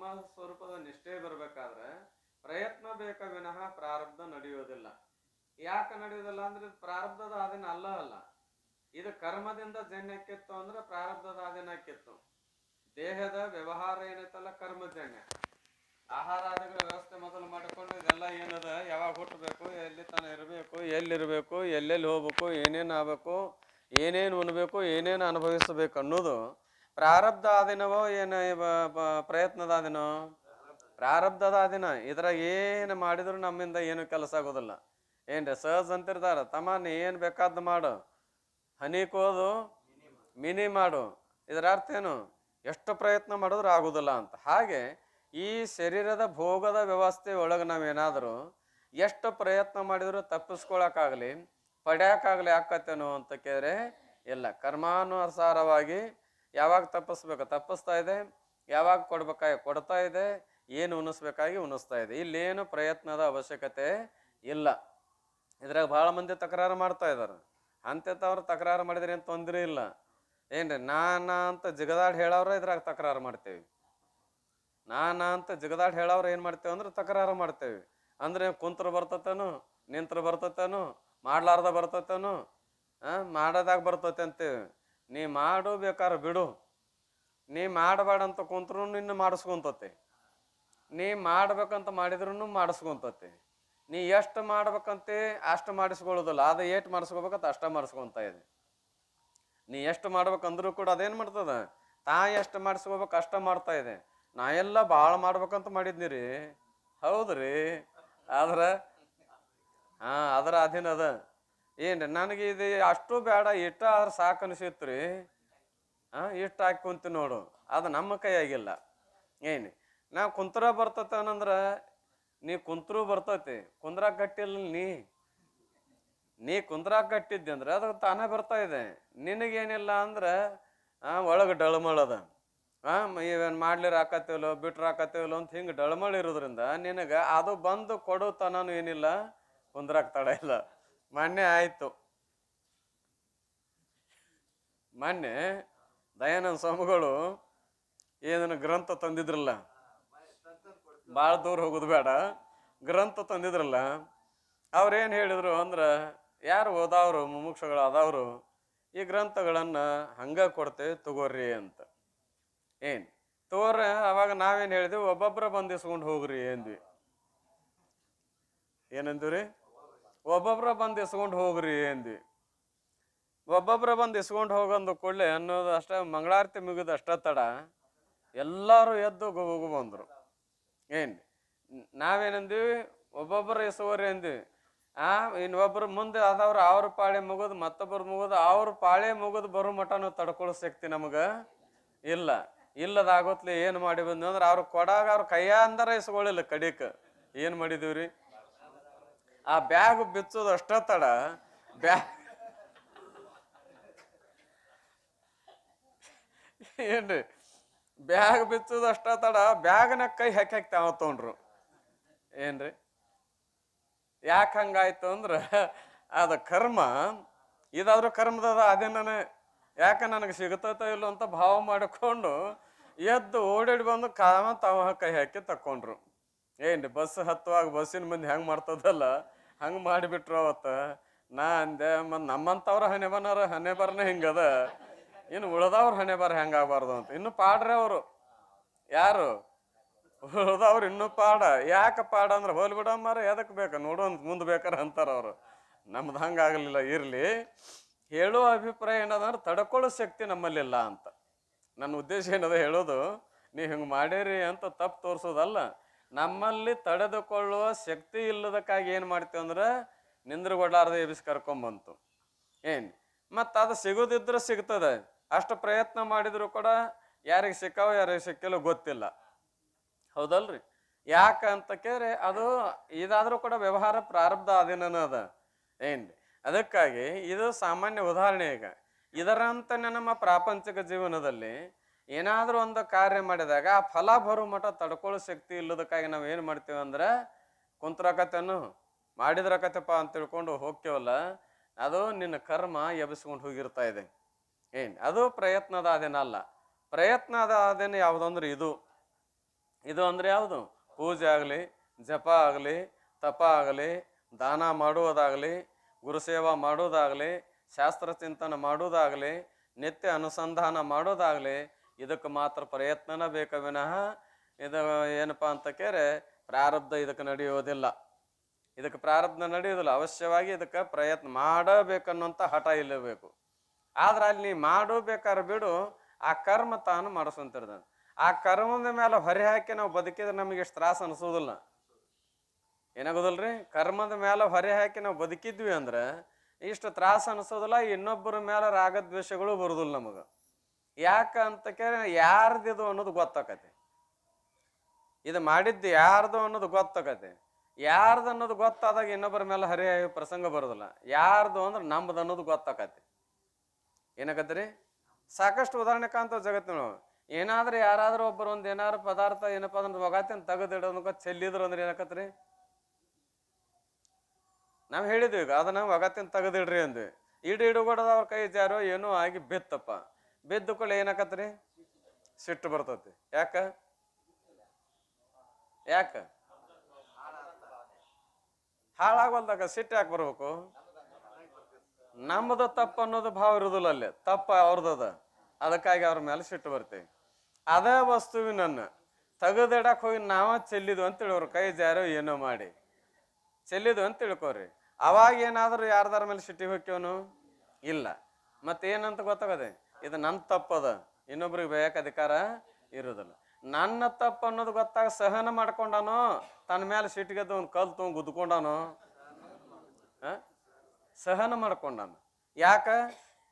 ಆತ್ಮ ಸ್ವರೂಪದ ನಿಷ್ಠೆ ಬರಬೇಕಾದ್ರೆ ಪ್ರಯತ್ನ ಬೇಕ ವಿನಃ ಪ್ರಾರಬ್ಧ ನಡೆಯೋದಿಲ್ಲ. ಯಾಕೆ ನಡೆಯೋದಿಲ್ಲ ಅಂದ್ರೆ ಪ್ರಾರಬ್ಧದ ಆದಿನ ಅಲ್ಲ. ಇದು ಕರ್ಮದಿಂದ ಜನ್ಯಕ್ಕಿತ್ತು ಅಂದ್ರೆ ಪ್ರಾರಬ್ಧದ ಆದಿನಕ್ಕಿತ್ತು. ದೇಹದ ವ್ಯವಹಾರ ಏನೈತಲ್ಲ ಕರ್ಮಜನ್ಯ. ಆಹಾರಾದಿಗಳ ವ್ಯವಸ್ಥೆ ಮೊದಲು ಮಾಡಿಕೊಂಡು ಇದೆಲ್ಲ ಏನದ, ಯಾವಾಗ ಹುಟ್ಟಬೇಕು, ಎಲ್ಲಿ ತನ ಇರಬೇಕು, ಎಲ್ಲಿರಬೇಕು, ಎಲ್ಲೆಲ್ಲಿ ಹೋಗ್ಬೇಕು, ಏನೇನು ಆಗ್ಬೇಕು, ಏನೇನು ಉಣ್ಬೇಕು, ಏನೇನು ಅನುಭವಿಸಬೇಕು ಅನ್ನೋದು ಪ್ರಾರಬ್ಧ ಆದಿನವೋ ಏನು ಪ್ರಯತ್ನದ ಆದಿನೋ? ಪ್ರಾರಬ್ಧದ ಆದಿನ. ಇದ್ರಾಗ ಏನು ಮಾಡಿದ್ರು ನಮ್ಮಿಂದ ಏನು ಕೆಲಸ ಆಗೋದಿಲ್ಲ. ಏನ್ರಿ ಸಹಜ ಅಂತಿರ್ತಾರ, ತಮ್ಮ ನೀ ಏನು ಬೇಕಾದ್ದು ಮಾಡು, ಹನಿ ಕೋದು ಮಿನಿ ಮಾಡು. ಇದರ ಅರ್ಥ ಏನು? ಎಷ್ಟು ಪ್ರಯತ್ನ ಮಾಡಿದ್ರು ಆಗುದಿಲ್ಲ ಅಂತ. ಹಾಗೆ ಈ ಶರೀರದ ಭೋಗದ ವ್ಯವಸ್ಥೆ ಒಳಗೆ ನಾವೇನಾದರೂ ಎಷ್ಟು ಪ್ರಯತ್ನ ಮಾಡಿದ್ರು ತಪ್ಪಿಸ್ಕೊಳಕ್ಕಾಗಲಿ ಪಡ್ಯಾಕಾಗಲಿ ಆಕತ್ತೇನೋ ಅಂತ ಕೇಳಿದ್ರೆ ಇಲ್ಲ. ಕರ್ಮಾನುಸಾರವಾಗಿ ಯಾವಾಗ ತಪ್ಪಿಸ್ತಾ ಇದೆ, ಯಾವಾಗ ಕೊಡ್ತಾ ಇದೆ, ಏನು ಉಣಿಸ್ಬೇಕಾಗಿ ಉಣಿಸ್ತಾ ಇದೆ. ಇಲ್ಲೇನು ಪ್ರಯತ್ನದ ಅವಶ್ಯಕತೆ ಇಲ್ಲ. ಇದ್ರಾಗ ಭಾಳ ಮಂದಿ ತಕರಾರು ಮಾಡ್ತಾ ಇದ್ದಾರೆ. ಅಂಥವ್ರು ತಕರಾರು ಮಾಡಿದ್ರೆ ಏನು ತೊಂದರೆ ಇಲ್ಲ. ಏನ್ರಿ ನಾನಾ ಅಂತ ಜಿಗದಾಡ್ ಹೇಳವ್ರ ಇದ್ರಾಗ ತಕರಾರು ಮಾಡ್ತೇವೆ. ನಾನಾ ಅಂತ ಜಿಗದಾಡ್ ಹೇಳವ್ರ ಏನು ಮಾಡ್ತೇವೆ ಅಂದ್ರೆ ತಕರಾರು ಮಾಡ್ತೇವೆ. ಅಂದ್ರೆ ಕುಂತ್ರ ಬರ್ತತೇನು, ನಿಂತ್ರ ಬರ್ತತೇನು, ಮಾಡ್ಲಾರ್ದ ಬರ್ತತೇನು, ಮಾಡೋದಾಗ ಬರ್ತತೆ ಅಂತೇವೆ. ನೀ ಮಾಡು ಬೇಕಾದ್ರೆ ಬಿಡು. ನೀ ಮಾಡಬೇಡ ಅಂತ ಕುಂತ್ರು ನಿನ್ನ ಮಾಡಿಸ್ಕೊಂತತೆ. ನೀ ಮಾಡ್ಬೇಕಂತ ಮಾಡಿದ್ರು ಮಾಡಿಸ್ಕೊಂತತೆ. ನೀ ಎಷ್ಟು ಮಾಡ್ಬೇಕಂತೆ ಅಷ್ಟು ಮಾಡಿಸ್ಕೊಳ್ಳೋದಿಲ್ಲ, ಅದು ಏಟು ಮಾಡಿಸ್ಕೋಬೇಕಂತ ಅಷ್ಟ ಮಾಡಿಸ್ಕೊಂತ ಇದೆ. ನೀ ಎಷ್ಟು ಮಾಡ್ಬೇಕಂದ್ರೂ ಕೂಡ ಅದೇನು ಮಾಡ್ತದ, ಎಷ್ಟು ಮಾಡಿಸ್ಕೋಬೇಕು ಅಷ್ಟ ಮಾಡ್ತಾ ಇದೆ. ನಾ ಎಲ್ಲ ಭಾಳ ಮಾಡ್ಬೇಕಂತ ಮಾಡಿದ್ನಿ. ಹೌದ್ರಿ. ಆದ್ರೆ ಅದರ ಅಧೀನ ಅದ. ಏನ್ರಿ ನನಗೆ ಇದು ಅಷ್ಟು ಬೇಡ, ಇಷ್ಟ ಆದ್ರೆ ಸಾಕು ಅನಿಸಿತ್ತು ರೀ. ಇಷ್ಟು ಹಾಕಿ ಕುಂತೀವಿ ನೋಡು, ಅದು ನಮ್ಮ ಕೈಯಾಗಿಲ್ಲ. ಏನು ನಾವು ಕುಂತ್ರ ಬರ್ತತೆ ಅನ್ನಂದ್ರೆ ನೀ ಕುಂತ್ರು ಬರ್ತೈತಿ, ಕುಂದ್ರಾಗ ಗಟ್ಟಿಲ್ಲ. ನೀ ಕುಂದ್ರಾಗ ಗಟ್ಟಿದ್ದೆ ಅಂದ್ರೆ ಅದು ತಾನೇ ಬರ್ತಾ ಇದೆ. ನಿನಗೇನಿಲ್ಲ ಅಂದ್ರೆ ಒಳಗೆ ಡಳಮಳದ. ಇವೇನು ಮಾಡ್ಲಿರ ಹಾಕತ್ತೇವಲ್ಲೋ ಬಿಟ್ರ ಹಾಕತ್ತೇವಲ್ಲೋ ಅಂತ ಹಿಂಗೆ ಡಳಮಳ ಇರೋದ್ರಿಂದ ನಿನಗೆ ಅದು ಬಂದು ಕೊಡೋ ತನೂ ಏನಿಲ್ಲ, ಕುಂದ್ರಾಗ ತಡ ಇಲ್ಲ. ಮೊನ್ನೆ ಆಯ್ತು, ಮೊನ್ನೆ ದಯಾನಂದ ಸ್ವಾಮಿಗಳು ಏನನ್ನು ಗ್ರಂಥ ತಂದಿದ್ರಲ್ಲ, ಭಾಳ ದೂರ ಹೋಗೋದು ಬೇಡ, ಗ್ರಂಥ ತಂದಿದ್ರಲ್ಲ. ಅವ್ರೇನು ಹೇಳಿದ್ರು ಅಂದ್ರೆ, ಯಾರು ಓದವ್ರು ಮುಮುಕ್ಷಗಳು ಆದವರು ಈ ಗ್ರಂಥಗಳನ್ನು ಹಂಗೆ ಕೊಡ್ತೇವೆ ತಗೋರಿ ಅಂತ. ಏನು ತಗೋರಿ? ಅವಾಗ ನಾವೇನು ಹೇಳಿದ್ವಿ, ಒಬ್ಬೊಬ್ಬರ ಬಂದು ಇಸ್ಕೊಂಡು ಹೋಗ್ರಿ ಅಂದ್ವಿ. ಏನಂದ್ವಿ ರೀ? ಒಬ್ಬೊಬ್ಬರ ಬಂದು ಇಸ್ಕೊಂಡು ಹೋಗ್ರಿ ಅಂದ್ವಿ. ಒಬ್ಬೊಬ್ಬರ ಬಂದು ಇಸ್ಕೊಂಡು ಹೋಗಂದು ಕೂಡಲೇ ಅನ್ನೋದು ಅಷ್ಟೇ, ಮಂಗಳಾರತಿ ಮುಗಿದು ಅಷ್ಟ ತಡ ಎಲ್ಲರೂ ಎದ್ದು ಹೋಗು ಬಂದರು. ಏನು ನಾವೇನಂದ್ವಿ, ಒಬ್ಬೊಬ್ಬರು ಇಸುವರಿ ಅಂದ್ವಿ. ಇನ್ನೊಬ್ಬರು ಮುಂದೆ ಆದವ್ರು ಅವ್ರ ಪಾಳೆ ಮುಗಿದು ಮತ್ತೊಬ್ಬರು ಮುಗಿದು ಅವ್ರ ಪಾಳೆ ಮುಗಿದು ಬರೋ ಮಟನು ತಡ್ಕೊಳ್ಳೋ ಶಕ್ತಿ ನಮಗೆ ಇಲ್ಲ. ಇಲ್ಲದಾಗೋತ್ಲಿ ಏನು ಮಾಡಿ ಬಂದ್ವಿ ಅಂದ್ರೆ ಅವ್ರು ಕೊಡಾಗ ಅವ್ರ ಕೈಯ ಅಂದಾರ ಇಸ್ಕೊಳ್ಳಿಲ್ಲ. ಕಡಿಕ ಏನು ಮಾಡಿದೀವಿ ರೀ, ಆ ಬ್ಯಾಗ್ ಬಿಚ್ಚೋದು ಅಷ್ಟ ತಡ, ಏನ್ರಿ ಬ್ಯಾಗ್ ಬಿಚ್ಚೋದು ಅಷ್ಟ ತಡ, ಬ್ಯಾಗ್ನ ಕೈ ಹಾಕಿ ತಾವ ತೊಗೊಂಡ್ರು. ಏನ್ರಿ ಯಾಕೆ ಹಂಗಾಯ್ತು ಅಂದ್ರೆ ಅದು ಕರ್ಮ. ಇದಾದ್ರೂ ಕರ್ಮದ ಅದೇನೇ. ಯಾಕೆ ನನಗೆ ಸಿಗುತ್ತೋ ಇಲ್ಲೋ ಅಂತ ಭಾವ ಮಾಡಿಕೊಂಡು ಎದ್ದು ಓಡಾಡಿ ಬಂದು ತಾವ ಕೈ ಹಾಕಿ ತಕ್ಕೊಂಡ್ರು. ಏನ್ರಿ ಬಸ್ ಹತ್ತುವಾಗ ಬಸ್ಸಿನ ಮಂದಿ ಹೆಂಗೆ ಮಾಡ್ತದಲ್ಲ ಹಂಗೆ ಮಾಡಿಬಿಟ್ರು ಅವತ್ತು. ನಾ ಅಂದೆ, ನಮ್ಮಂಥವ್ರ ಹಣೆ ಬರನೇ ಹಿಂಗದ, ಇನ್ನು ಉಳ್ದವ್ರ ಹಣೆ ಬರ ಹೆಂಗಾಗಬಾರ್ದು ಅಂತ. ಇನ್ನು ಪಾಡ್ರಿ ಅವರು. ಯಾರು ಉಳ್ದವ್ರು ಇನ್ನೂ ಪಾಡ. ಯಾಕೆ ಪಾಡ ಅಂದ್ರೆ ಹೋಲ್ ಬಿಡಮ್ಮಾರ ಎದಕ್ಕೆ ಬೇಕು ನೋಡೋನ್ ಮುಂದೆ ಬೇಕಾರೆ ಅಂತಾರ ಅವರು. ನಮ್ದು ಹಂಗಾಗಲಿಲ್ಲ. ಇರಲಿ, ಹೇಳೋ ಅಭಿಪ್ರಾಯ ಏನದಂದ್ರೆ ತಡ್ಕೊಳ್ಳೋ ಶಕ್ತಿ ನಮ್ಮಲ್ಲಿಲ್ಲ ಅಂತ. ನನ್ನ ಉದ್ದೇಶ ಏನದ ಹೇಳೋದು, ನೀವು ಹಿಂಗೆ ಮಾಡಿರಿ ಅಂತ ತಪ್ಪು ತೋರಿಸೋದಲ್ಲ. ನಮ್ಮಲ್ಲಿ ತಡೆದುಕೊಳ್ಳುವ ಶಕ್ತಿ ಇಲ್ಲದಕ್ಕಾಗಿ ಏನು ಮಾಡ್ತೀವಿ ಅಂದ್ರೆ ನಿಂದ್ರಗೊಡ್ಲಾರ್ದೆ ಎಬಿಸಿ ಕರ್ಕೊಂಬಂತು. ಏನು ಮತ್ತು ಅದು ಸಿಗೋದಿದ್ರೆ ಸಿಗ್ತದೆ. ಅಷ್ಟು ಪ್ರಯತ್ನ ಮಾಡಿದ್ರು ಕೂಡ ಯಾರಿಗೆ ಸಿಕ್ಕಾವ ಯಾರಿಗೆ ಸಿಕ್ಕಿಲ್ಲ ಗೊತ್ತಿಲ್ಲ. ಹೌದಲ್ರಿ? ಯಾಕಂತ ಕೇಳಿ ಅದು ಇದಾದ್ರೂ ಕೂಡ ವ್ಯವಹಾರ ಪ್ರಾರಬ್ಧ ಅಧೀನನ ಅದ. ಏನ್ರಿ ಅದಕ್ಕಾಗಿ ಇದು ಸಾಮಾನ್ಯ ಉದಾಹರಣೆ. ಈಗ ಇದರಂತನೇ ನಮ್ಮ ಪ್ರಾಪಂಚಿಕ ಜೀವನದಲ್ಲಿ ಏನಾದರೂ ಒಂದು ಕಾರ್ಯ ಮಾಡಿದಾಗ ಆ ಫಲ ಬರೋ ಮಠ ತಡ್ಕೊಳ್ಳೋ ಶಕ್ತಿ ಇಲ್ಲದಕ್ಕಾಗಿ ನಾವು ಏನು ಮಾಡ್ತೀವಿ ಅಂದ್ರೆ ಕುಂತ್ರಕತೆನು ಮಾಡಿದ್ರಕತೆಪ್ಪ ಅಂತ ತಿಳ್ಕೊಂಡು ಹೋಗ್ತೇವಲ್ಲ, ಅದು ನಿನ್ನ ಕರ್ಮ ಎಬ್ಬಿಸ್ಕೊಂಡು ಹೋಗಿರ್ತಾ ಇದೆ. ಅದು ಪ್ರಯತ್ನದ ಅದೇನಲ್ಲ. ಪ್ರಯತ್ನದ ಅದೇನು ಯಾವುದಂದ್ರೆ ಇದು ಇದು ಅಂದರೆ ಯಾವುದು? ಪೂಜೆ ಆಗಲಿ, ಜಪ ಆಗಲಿ, ತಪ ಆಗಲಿ, ದಾನ ಮಾಡುವುದಾಗಲಿ, ಗುರುಸೇವಾ ಮಾಡೋದಾಗಲಿ, ಶಾಸ್ತ್ರ ಚಿಂತನೆ ಮಾಡೋದಾಗಲಿ, ನಿತ್ಯ ಅನುಸಂಧಾನ ಮಾಡೋದಾಗಲಿ, ಇದಕ್ಕೆ ಮಾತ್ರ ಪ್ರಯತ್ನನ ಬೇಕ ವಿನಃ ಇದು ಏನಪ್ಪ ಅಂತ ಕೇರೆ ಪ್ರಾರಬ್ಧ ಇದಕ್ಕೆ ನಡೆಯೋದಿಲ್ಲ. ಇದಕ್ಕೆ ಪ್ರಾರಬ್ಧ ನಡೆಯೋದಿಲ್ಲ. ಅವಶ್ಯವಾಗಿ ಇದಕ್ಕೆ ಪ್ರಯತ್ನ ಮಾಡಬೇಕನ್ನುವಂಥ ಹಠ ಇಲ್ಲಬೇಕು. ಆದ್ರೆ ಅಲ್ಲಿ ನೀ ಮಾಡಬೇಕಾದ್ರೆ ಬಿಡು, ಆ ಕರ್ಮ ತಾನು ಮಾಡಿಸ್ಕೊಂತಿರ್ದ. ಆ ಕರ್ಮದ ಮೇಲೆ ಹೊರೆ ಹಾಕಿ ನಾವು ಬದುಕಿದ್ರೆ ನಮಗೆ ಎಷ್ಟು ತ್ರಾಸ ಅನಿಸೋದಿಲ್ಲ. ಏನಾಗೋದಿಲ್ರಿ? ಕರ್ಮದ ಮೇಲೆ ಹೊರೆ ಹಾಕಿ ನಾವು ಬದುಕಿದ್ವಿ ಅಂದ್ರೆ ಇಷ್ಟು ತ್ರಾಸ ಅನಿಸೋದಿಲ್ಲ. ಇನ್ನೊಬ್ಬರ ಮೇಲೆ ರಾಗದ್ವೇಷಗಳು ಬರೋದಿಲ್ಲ ನಮಗೆ. ಯಾಕ ಅಂತ ಕೇಳಿ ಯಾರ್ದಿದು ಅನ್ನೋದು ಗೊತ್ತಾಕತಿ. ಇದು ಮಾಡಿದ್ದು ಯಾರ್ದು ಅನ್ನೋದು ಗೊತ್ತಾಕತಿ. ಯಾರ್ದು ಅನ್ನೋದು ಗೊತ್ತಾದಾಗ ಇನ್ನೊಬ್ಬರ ಮೇಲೆ ಹರಿ ಪ್ರಸಂಗ ಬರೋದಿಲ್ಲ. ಯಾರ್ದು ಅಂದ್ರೆ ನಮ್ದು ಅನ್ನೋದು ಗೊತ್ತಾಕತಿ. ಏನಾಗತ್ರಿ? ಸಾಕಷ್ಟು ಉದಾಹರಣೆ ಕಾಣ್ತಾವ ಜಗತ್ತಿನ. ಏನಾದ್ರೂ ಯಾರಾದ್ರೂ ಒಬ್ಬರು ಒಂದು ಏನಾದ್ರು ಪದಾರ್ಥ ಏನಪ್ಪ ಅಂದ್ರೆ ಒಗಾತಿನ ತೆಗೆದಿಡೋದಕ್ಕೆ ಚೆಲ್ಲಿದ್ರು ಅಂದ್ರೆ ಏನಾಕತ್ರಿ? ನಾವು ಹೇಳಿದ್ವಿ ಈಗ ಅದನ್ನ ಒಗತ್ತಿನ ತೆಗೆದಿಡ್ರಿ ಅಂದ್ವಿ. ಇಡುಗೊಡದ ಅವ್ರ ಕೈ ಜಾರೋ ಏನೋ ಆಗಿ ಬಿತ್ತಪ್ಪ. ಬಿದ್ದು ಕೂಡ ಏನಾಕತ್ರಿ? ಸಿಟ್ಟು ಬರ್ತತಿ. ಯಾಕ? ಹಾಳಾಗೋಲ್ದಾಗ ಸಿಟ್ಟು ಯಾಕೆ ಬರ್ಬೇಕು? ನಮ್ಮದು ತಪ್ಪು ಅನ್ನೋದು ಭಾವ ಇರುದಿಲ್ಲ. ಅಲ್ಲಿ ತಪ್ಪ ಅವ್ರದದ, ಅದಕ್ಕಾಗಿ ಅವ್ರ ಮೇಲೆ ಸಿಟ್ಟು ಬರ್ತೀವಿ. ಅದೇ ವಸ್ತುವಿನನ್ನ ತೆಗೆದಿಡಕ್ ಹೋಗಿ ನಾವ ಚೆಲ್ಲಿದ್ವು ಅಂತ ತಿಳ್ಕೊರಿ. ಕೈ ಜಾರೋ ಏನೋ ಮಾಡಿ ಚೆಲ್ಲಿದ್ವು ಅಂತ ತಿಳ್ಕೊರಿ. ಅವಾಗ ಏನಾದ್ರು ಯಾರ್ದಾರ ಮೇಲೆ ಸಿಟ್ಟಿಗೆ ಹೋಗ್ಯವನು? ಇಲ್ಲ. ಮತ್ತೇನಂತ ಗೊತ್ತಾಗದೆ? ಇದು ನನ್ನ ತಪ್ಪದ, ಇನ್ನೊಬ್ರಿಗೆ ಬೇಯಕ್ಕೆ ಅಧಿಕಾರ ಇರೋದಿಲ್ಲ. ನನ್ನ ತಪ್ಪು ಅನ್ನೋದು ಗೊತ್ತಾಗ ಸಹನ ಮಾಡ್ಕೊಂಡಾನೋ, ತನ್ನ ಮೇಲೆ ಸಿಟ್ಟಿಗೆದ್ದು ಒಂದು ಕಲ್ ತೊಗೊಂಡು ಗುದ್ಕೊಂಡಾನೋ? ಸಹನ ಮಾಡ್ಕೊಂಡಾನ. ಯಾಕ?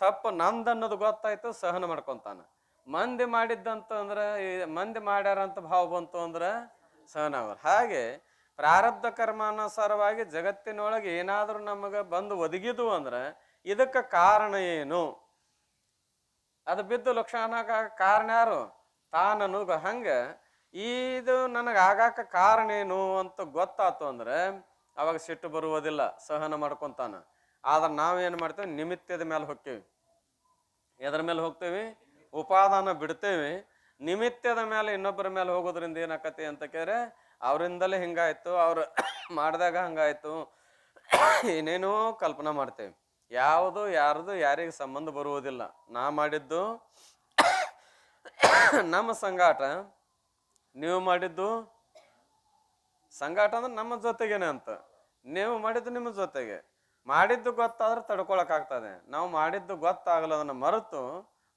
ತಪ್ಪು ನಂದು ಅನ್ನೋದು ಗೊತ್ತಾಯ್ತು, ಸಹನ ಮಾಡ್ಕೊಂತಾನ. ಮಂದಿ ಮಾಡಿದ್ದಂತಂದ್ರೆ, ಮಂದಿ ಮಾಡ್ಯಾರಂತ ಭಾವ ಬಂತು ಅಂದ್ರೆ ಸಹನ ಅವರು. ಹಾಗೆ ಪ್ರಾರಬ್ಧ ಕರ್ಮಾನುಸಾರವಾಗಿ ಜಗತ್ತಿನೊಳಗೆ ಏನಾದರೂ ನಮಗೆ ಬಂದು ಒದಗಿದ್ವು ಅಂದ್ರೆ ಇದಕ್ಕೆ ಕಾರಣ ಏನು? ಅದು ಬಿದ್ದು ಲಕ್ಷಣ ಕಾರಣ ಯಾರು? ತಾನನು. ಹಂಗೆ ಇದು ನನಗೆ ಆಗಾಕ ಕಾರಣ ಏನು ಅಂತ ಗೊತ್ತಾತು ಅಂದ್ರೆ ಅವಾಗ ಸಿಟ್ಟು ಬರುವುದಿಲ್ಲ, ಸಹನ ಮಾಡ್ಕೊಂತಾನ. ಆದ್ರೆ ನಾವೇನು ಮಾಡ್ತೇವೆ? ನಿಮಿತ್ತದ ಮೇಲೆ ಹೋಗ್ತೇವೆ. ಎದ್ರ ಮೇಲೆ ಹೋಗ್ತೇವೆ? ಉಪಾದಾನ ಬಿಡ್ತೇವೆ. ನಿಮಿತ್ತದ ಮೇಲೆ ಇನ್ನೊಬ್ಬರ ಮೇಲೆ ಹೋಗೋದ್ರಿಂದ ಏನಾಕತಿ ಅಂತ ಕೇಳಿದ್ರೆ ಅವರಿಂದಲೇ ಹಿಂಗಾಯ್ತು, ಅವ್ರು ಮಾಡಿದಾಗ ಹಂಗಾಯ್ತು, ಏನೇನೋ ಕಲ್ಪನಾ ಮಾಡ್ತೇವೆ. ಯಾವುದು ಯಾರ್ದು ಯಾರಿಗೆ ಸಂಬಂಧ ಬರುವುದಿಲ್ಲ. ನಾ ಮಾಡಿದ್ದು ನಮ್ಮ ಸಂಗಾಟ, ನೀವು ಮಾಡಿದ್ದು ಸಂಗಾಟ ಅಂದ್ರೆ ನಮ್ಮ ಜೊತೆಗೇನೆ ಅಂತ. ನೀವು ಮಾಡಿದ್ದು ನಿಮ್ಮ ಜೊತೆಗೆ. ಮಾಡಿದ್ದು ಗೊತ್ತಾದ್ರೆ ತಡ್ಕೊಳಕ್ಕಾಗ್ತದೆ. ನಾವು ಮಾಡಿದ್ದು ಗೊತ್ತಾಗಲ್ಲದನ್ನ ಮರೆತು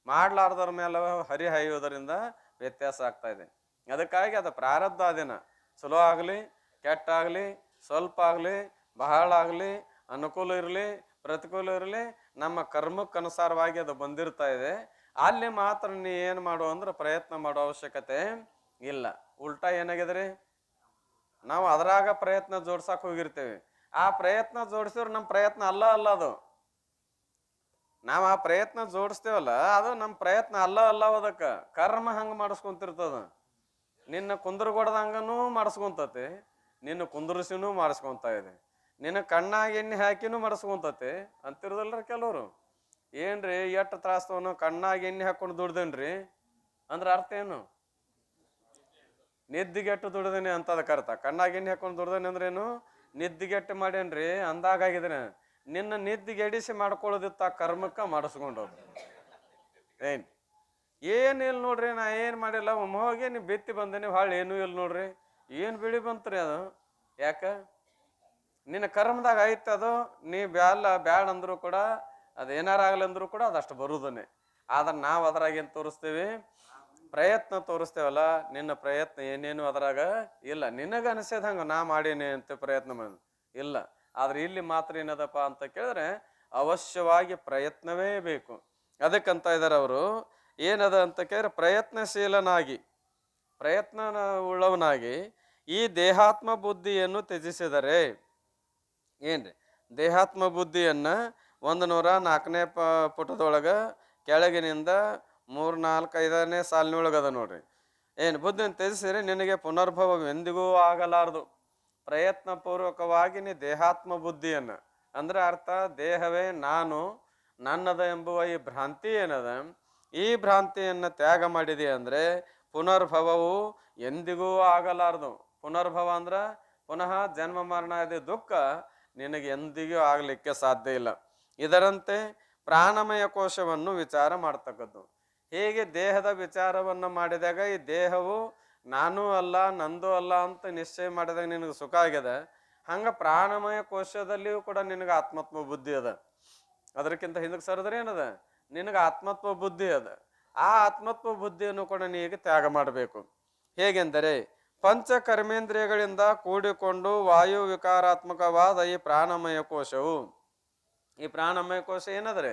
ಮಾಡ್ಲಾರ್ದರ ಮೇಲೆ ಹರಿಹಾಯೋದರಿಂದ ವ್ಯತ್ಯಾಸ ಆಗ್ತಾ ಇದೆ. ಅದಕ್ಕಾಗಿ ಅದು ಪ್ರಾರಬ್ಧ ದಿನ ಚಲೋ ಆಗಲಿ ಕೆಟ್ಟಾಗಲಿ, ಸ್ವಲ್ಪ ಆಗಲಿ ಬಹಳ ಆಗಲಿ, ಅನುಕೂಲ ಇರಲಿ ಪ್ರತಿಕೂಲ ಇರಲಿ, ನಮ್ಮ ಕರ್ಮಕ್ಕನುಸಾರವಾಗಿ ಅದು ಬಂದಿರ್ತಾ ಇದೆ. ಅಲ್ಲಿ ಮಾತ್ರ ನೀ ಏನು ಮಾಡು ಅಂದ್ರೆ ಪ್ರಯತ್ನ ಮಾಡೋ ಅವಶ್ಯಕತೆ ಇಲ್ಲ. ಉಲ್ಟಾ ಏನಾಗಿದ್ರಿ? ನಾವು ಅದರಾಗ ಪ್ರಯತ್ನ ಜೋಡ್ಸಕ್ಕೆ ಹೋಗಿರ್ತೇವೆ. ಆ ಪ್ರಯತ್ನ ಜೋಡಿಸಿದ್ರೆ ನಮ್ಮ ಪ್ರಯತ್ನ ಅಲ್ಲ ಅದು. ನಾವು ಆ ಪ್ರಯತ್ನ ಜೋಡಿಸ್ತೇವಲ್ಲ, ಅದು ನಮ್ಮ ಪ್ರಯತ್ನ ಅಲ್ಲ ಅದಕ್ಕೆ ಕರ್ಮ ಹಂಗೆ ಮಾಡಿಸ್ಕೊಂತಿರ್ತದ. ನಿನ್ನ ಕುಂದ್ರಗೊಡ್ದಂಗನೂ ಮಾಡಿಸ್ಕೊಂತತಿ, ನಿನ್ನ ಕುಂದ್ರಸಿನೂ ಮಾಡಿಸ್ಕೊಂತ ಇದೆ, ನಿನ್ನ ಕಣ್ಣಾಗಿ ಎಣ್ಣೆ ಹಾಕಿನೂ ಮಾಡಿಸ್ಕೊಂತತಿ ಅಂತಿರೋದಲ್ರಿ ಕೆಲವರು. ಏನ್ರಿ ಎಷ್ಟು ತ್ರಾಸ್ತವನು ಕಣ್ಣಾಗಿ ಎಣ್ಣೆ ಹಾಕೊಂಡು ದುಡ್ದೇನ್ರಿ ಅಂದ್ರೆ ಅರ್ಥ ಏನು? ನಿದ್ದಿಗೆಟ್ಟು ದುಡ್ದೇನೆ ಅಂತದಕ್ಕೆ ಅರ್ಥ. ಕಣ್ಣಾಗಿ ಎಣ್ಣೆ ಹಾಕೊಂಡು ದುಡ್ದೇನೆ ಅಂದ್ರೇನು? ನಿದ್ದಿಗೆಟ್ಟು ಮಾಡೇನ್ರಿ ಅಂದಾಗಿದ್ದೇನೆ. ನಿನ್ನ ನಿದ್ದಿಗೆ ಎಡಿಸಿ ಮಾಡ್ಕೊಳ್ಳೋದಿತ್ತ ಕರ್ಮಕ್ಕ ಮಾಡಿಸ್ಕೊಂಡೋದು. ಏನಿಲ್ಲ ನೋಡ್ರಿ, ನಾ ಏನು ಮಾಡಿಲ್ಲ, ಹೋಗಿ ನೀವು ಬಿತ್ತಿ ಬಂದೇನಿ, ಭಾಳ ಏನೂ ಇಲ್ಲ ನೋಡ್ರಿ. ಏನು ಬೆಳಿ ಬಂತ್ರಿ ಅದು? ಯಾಕ? ನಿನ್ನ ಕರ್ಮದಾಗ ಐತೆ ಅದು. ನೀ ಬ್ಯಾಡ ಅಂದ್ರು ಕೂಡ, ಅದು ಏನಾರ ಆಗ್ಲಂದ್ರು ಕೂಡ ಅದಷ್ಟು ಬರುದನ್ನೇ. ಆದ್ರೆ ನಾವು ಅದ್ರಾಗ ಏನು ತೋರಿಸ್ತೀವಿ? ಪ್ರಯತ್ನ ತೋರಿಸ್ತೇವಲ್ಲ. ನಿನ್ನ ಪ್ರಯತ್ನ ಏನೇನು ಅದರಾಗ ಇಲ್ಲ. ನಿನಗೆ ಅನಿಸೇದಂಗ ನಾ ಮಾಡೀನಿ ಅಂತ ಪ್ರಯತ್ನ ಮಾಡಿ ಇಲ್ಲ. ಆದ್ರೆ ಇಲ್ಲಿ ಮಾತ್ರ ಏನದಪ್ಪ ಅಂತ ಕೇಳಿದ್ರೆ ಅವಶ್ಯವಾಗಿ ಪ್ರಯತ್ನವೇ ಬೇಕು. ಅದಕ್ಕಂತ ಇದ್ದಾರೆ ಅವರು. ಏನದ ಅಂತ ಕೇಳಿದ್ರೆ ಪ್ರಯತ್ನಶೀಲನಾಗಿ, ಪ್ರಯತ್ನ ಉಳ್ಳವನಾಗಿ ಈ ದೇಹಾತ್ಮ ಬುದ್ಧಿಯನ್ನು ತ್ಯಜಿಸಿದರೆ ಏನ್ರಿ? ದೇಹಾತ್ಮ ಬುದ್ಧಿಯನ್ನ 104ನೇ ಪುಟದೊಳಗ ಕೆಳಗಿನಿಂದ 3, 4, 5ನೇ ಸಾಲಿನೊಳಗದ ನೋಡ್ರಿ. ಏನು ಬುದ್ಧಿಯನ್ನು ತ್ಯಜಿಸಿದರೆ ನಿನಗೆ ಪುನರ್ಭವ ಎಂದಿಗೂ ಆಗಲಾರದು. ಪ್ರಯತ್ನ ಪೂರ್ವಕವಾಗಿ ನೀ ದೇಹಾತ್ಮ ಬುದ್ಧಿಯನ್ನ ಅಂದ್ರೆ ಅರ್ಥ ದೇಹವೇ ನಾನು, ನನ್ನದ ಎಂಬುವ ಈ ಭ್ರಾಂತಿ ಏನದ, ಈ ಭ್ರಾಂತಿಯನ್ನು ತ್ಯಾಗ ಮಾಡಿದೆ ಅಂದ್ರೆ ಪುನರ್ಭವವು ಎಂದಿಗೂ ಆಗಲಾರದು. ಪುನರ್ಭವ ಅಂದ್ರ ಪುನಃ ಜನ್ಮ ಮರಣ ಇದೆ ದುಃಖ ನಿನಗೆ ಎಂದಿಗೂ ಆಗ್ಲಿಕ್ಕೆ ಸಾಧ್ಯ ಇಲ್ಲ. ಇದರಂತೆ ಪ್ರಾಣಮಯ ಕೋಶವನ್ನು ವಿಚಾರ ಮಾಡ್ತಕ್ಕದ್ದು. ಹೇಗೆ ದೇಹದ ವಿಚಾರವನ್ನು ಮಾಡಿದಾಗ ಈ ದೇಹವು ನಾನೂ ಅಲ್ಲ ನಂದು ಅಲ್ಲ ಅಂತ ನಿಶ್ಚಯ ಮಾಡಿದಾಗ ನಿನಗೆ ಸುಖ ಆಗ್ಯದ, ಹಂಗ ಪ್ರಾಣಮಯ ಕೋಶದಲ್ಲಿಯೂ ಕೂಡ ನಿನಗೆ ಆತ್ಮತ್ವ ಬುದ್ಧಿ ಅದ. ಅದಕ್ಕಿಂತ ಹಿಂದಕ್ಕೆ ಸರಿದ್ರೆ ಏನದ, ನಿನಗೆ ಆತ್ಮತ್ವ ಬುದ್ಧಿ ಅದ. ಆ ಆತ್ಮತ್ವ ಬುದ್ಧಿಯನ್ನು ಕೂಡ ನೀಗ ತ್ಯಾಗ ಮಾಡಬೇಕು. ಹೇಗೆಂದರೆ ಪಂಚ ಕರ್ಮೇಂದ್ರಿಯಗಳಿಂದ ಕೂಡಿಕೊಂಡು ವಾಯು ವಿಕಾರಾತ್ಮಕವಾದ ಈ ಪ್ರಾಣಮಯ ಕೋಶವು, ಈ ಪ್ರಾಣಮಯ ಕೋಶ ಏನದ್ರೆ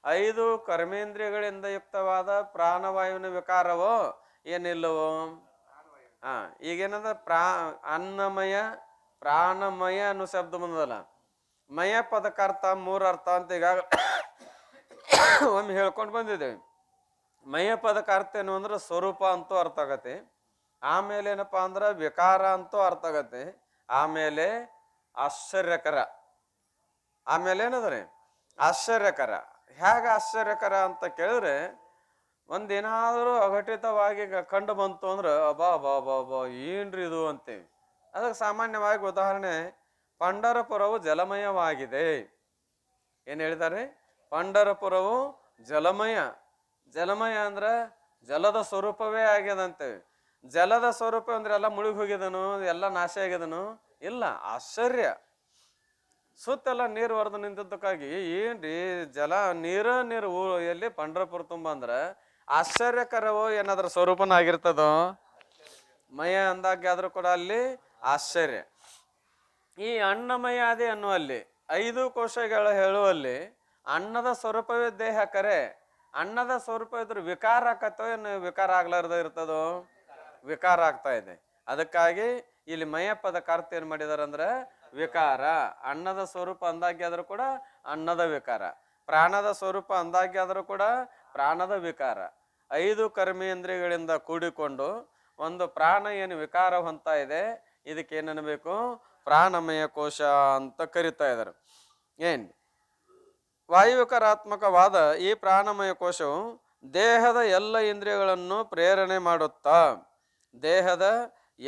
5 ಕರ್ಮೇಂದ್ರಿಯಗಳಿಂದ ಯುಕ್ತವಾದ ಪ್ರಾಣವಾಯುವಿನ ವಿಕಾರವೋ ಏನಿಲ್ಲವೋ. ಈಗೇನದ ಅನ್ನಮಯ ಪ್ರಾಣಮಯ ಅನ್ನೋ ಶಬ್ದ ಬಂದಲ್ಲ. ಮಯ ಪದಕ್ಕರ್ಥ 3 ಅರ್ಥ ಅಂತ ಈಗ ಒಮ್ಮೆ ಹೇಳ್ಕೊಂಡು ಬಂದಿದ್ದೇವೆ. ಮಯ ಪದಕ್ಕೆ ಅರ್ಥ ಏನು ಅಂದ್ರೆ ಸ್ವರೂಪ ಅಂತೂ ಅರ್ಥ ಆಗತ್ತೆ, ಆಮೇಲೆ ಏನಪ್ಪಾ ಅಂದ್ರೆ ವಿಕಾರ ಅಂತೂ ಅರ್ಥ ಆಗತ್ತೆ, ಆಮೇಲೆ ಆಶ್ಚರ್ಯಕರ, ಆಮೇಲೆ ಏನದ್ರಿ ಆಶ್ಚರ್ಯಕರ. ಹೇಗೆ ಆಶ್ಚರ್ಯಕರ ಅಂತ ಕೇಳಿದ್ರೆ, ಒಂದೇನಾದರೂ ಅಘಟಿತವಾಗಿ ಕಂಡು ಬಂತು ಅಂದ್ರೆ ಅಬಾ ಬಾ ಬಾ ಬಾ ಏನ್ರಿ ಇದು ಅಂತೇವಿ. ಅದಕ್ಕೆ ಸಾಮಾನ್ಯವಾಗಿ ಉದಾಹರಣೆ, ಪಂಢರಪುರವು ಜಲಮಯವಾಗಿದೆ. ಏನ್ ಹೇಳಿದ್ದಾರೆ? ಪಂಢರಪುರವು ಜಲಮಯ. ಜಲಮಯ ಅಂದ್ರೆ ಜಲದ ಸ್ವರೂಪವೇ ಆಗ್ಯದಂತೇವೆ. ಜಲದ ಸ್ವರೂಪ ಅಂದ್ರೆ ಎಲ್ಲ ಮುಳುಗಿ ಹೋಗಿದನು, ಎಲ್ಲ ನಾಶ ಆಗ್ಯದನು? ಇಲ್ಲ, ಆಶ್ಚರ್ಯ. ಸುತ್ತೆಲ್ಲ ನೀರು ಹೊರದು ನಿಂತಿದ್ದಕ್ಕಾಗಿ ಏನ್ರಿ ಜಲ ನೀರು ಎಲ್ಲಿ ಪಂಢರಪುರ ತುಂಬ ಅಂದ್ರೆ ಆಶ್ಚರ್ಯಕರವೋ ಏನಾದ್ರ ಸ್ವರೂಪನ ಆಗಿರ್ತದೋ? ಮಯ ಅಂದಾಗ ಆದ್ರೂ ಕೂಡ ಅಲ್ಲಿ ಆಶ್ಚರ್ಯ. ಈ ಅನ್ನಮಯ ಅದೇ ಅನ್ನುವಲ್ಲಿ 5 ಕೋಶಗಳು ಹೇಳುವಲ್ಲಿ ಅನ್ನದ ಸ್ವರೂಪವೇ ದೇಹ ಕರೆ. ಅನ್ನದ ಸ್ವರೂಪ ಇದ್ರೆ ವಿಕಾರ ಆಕತ್ತೋ ಏನು ವಿಕಾರ ಆಗ್ಲಾರ್ದ ಇರ್ತದೋ? ವಿಕಾರ ಆಗ್ತಾ ಇದೆ. ಅದಕ್ಕಾಗಿ ಇಲ್ಲಿ ಮಯ ಪದಕ್ಕೆ ಅರ್ಥ ಏನ್ ಮಾಡಿದಾರ ಅಂದ್ರೆ ವಿಕಾರ. ಅನ್ನದ ಸ್ವರೂಪ ಅಂದಾಗಿ ಆದ್ರೂ ಕೂಡ ಅನ್ನದ ವಿಕಾರ, ಪ್ರಾಣದ ಸ್ವರೂಪ ಅಂದಾಗಿ ಆದ್ರೂ ಕೂಡ ಪ್ರಾಣದ ವಿಕಾರ. 5 ಕರ್ಮೇಂದ್ರಿಯಗಳಿಂದ ಕೂಡಿಕೊಂಡು ಒಂದು ಪ್ರಾಣ ಏನು ವಿಕಾರ ಹೊಂತ ಇದೆ, ಇದಕ್ಕೆ ಏನನ್ನಬೇಕು? ಪ್ರಾಣಮಯ ಕೋಶ ಅಂತ ಕರಿತಾ ಇದ್ದಾರೆ. ಏನ್ ವಾಯುವಿಕಾರಾತ್ಮಕವಾದ ಈ ಪ್ರಾಣಮಯ ಕೋಶವು ದೇಹದ ಎಲ್ಲ ಇಂದ್ರಿಯಗಳನ್ನು ಪ್ರೇರಣೆ ಮಾಡುತ್ತಾ, ದೇಹದ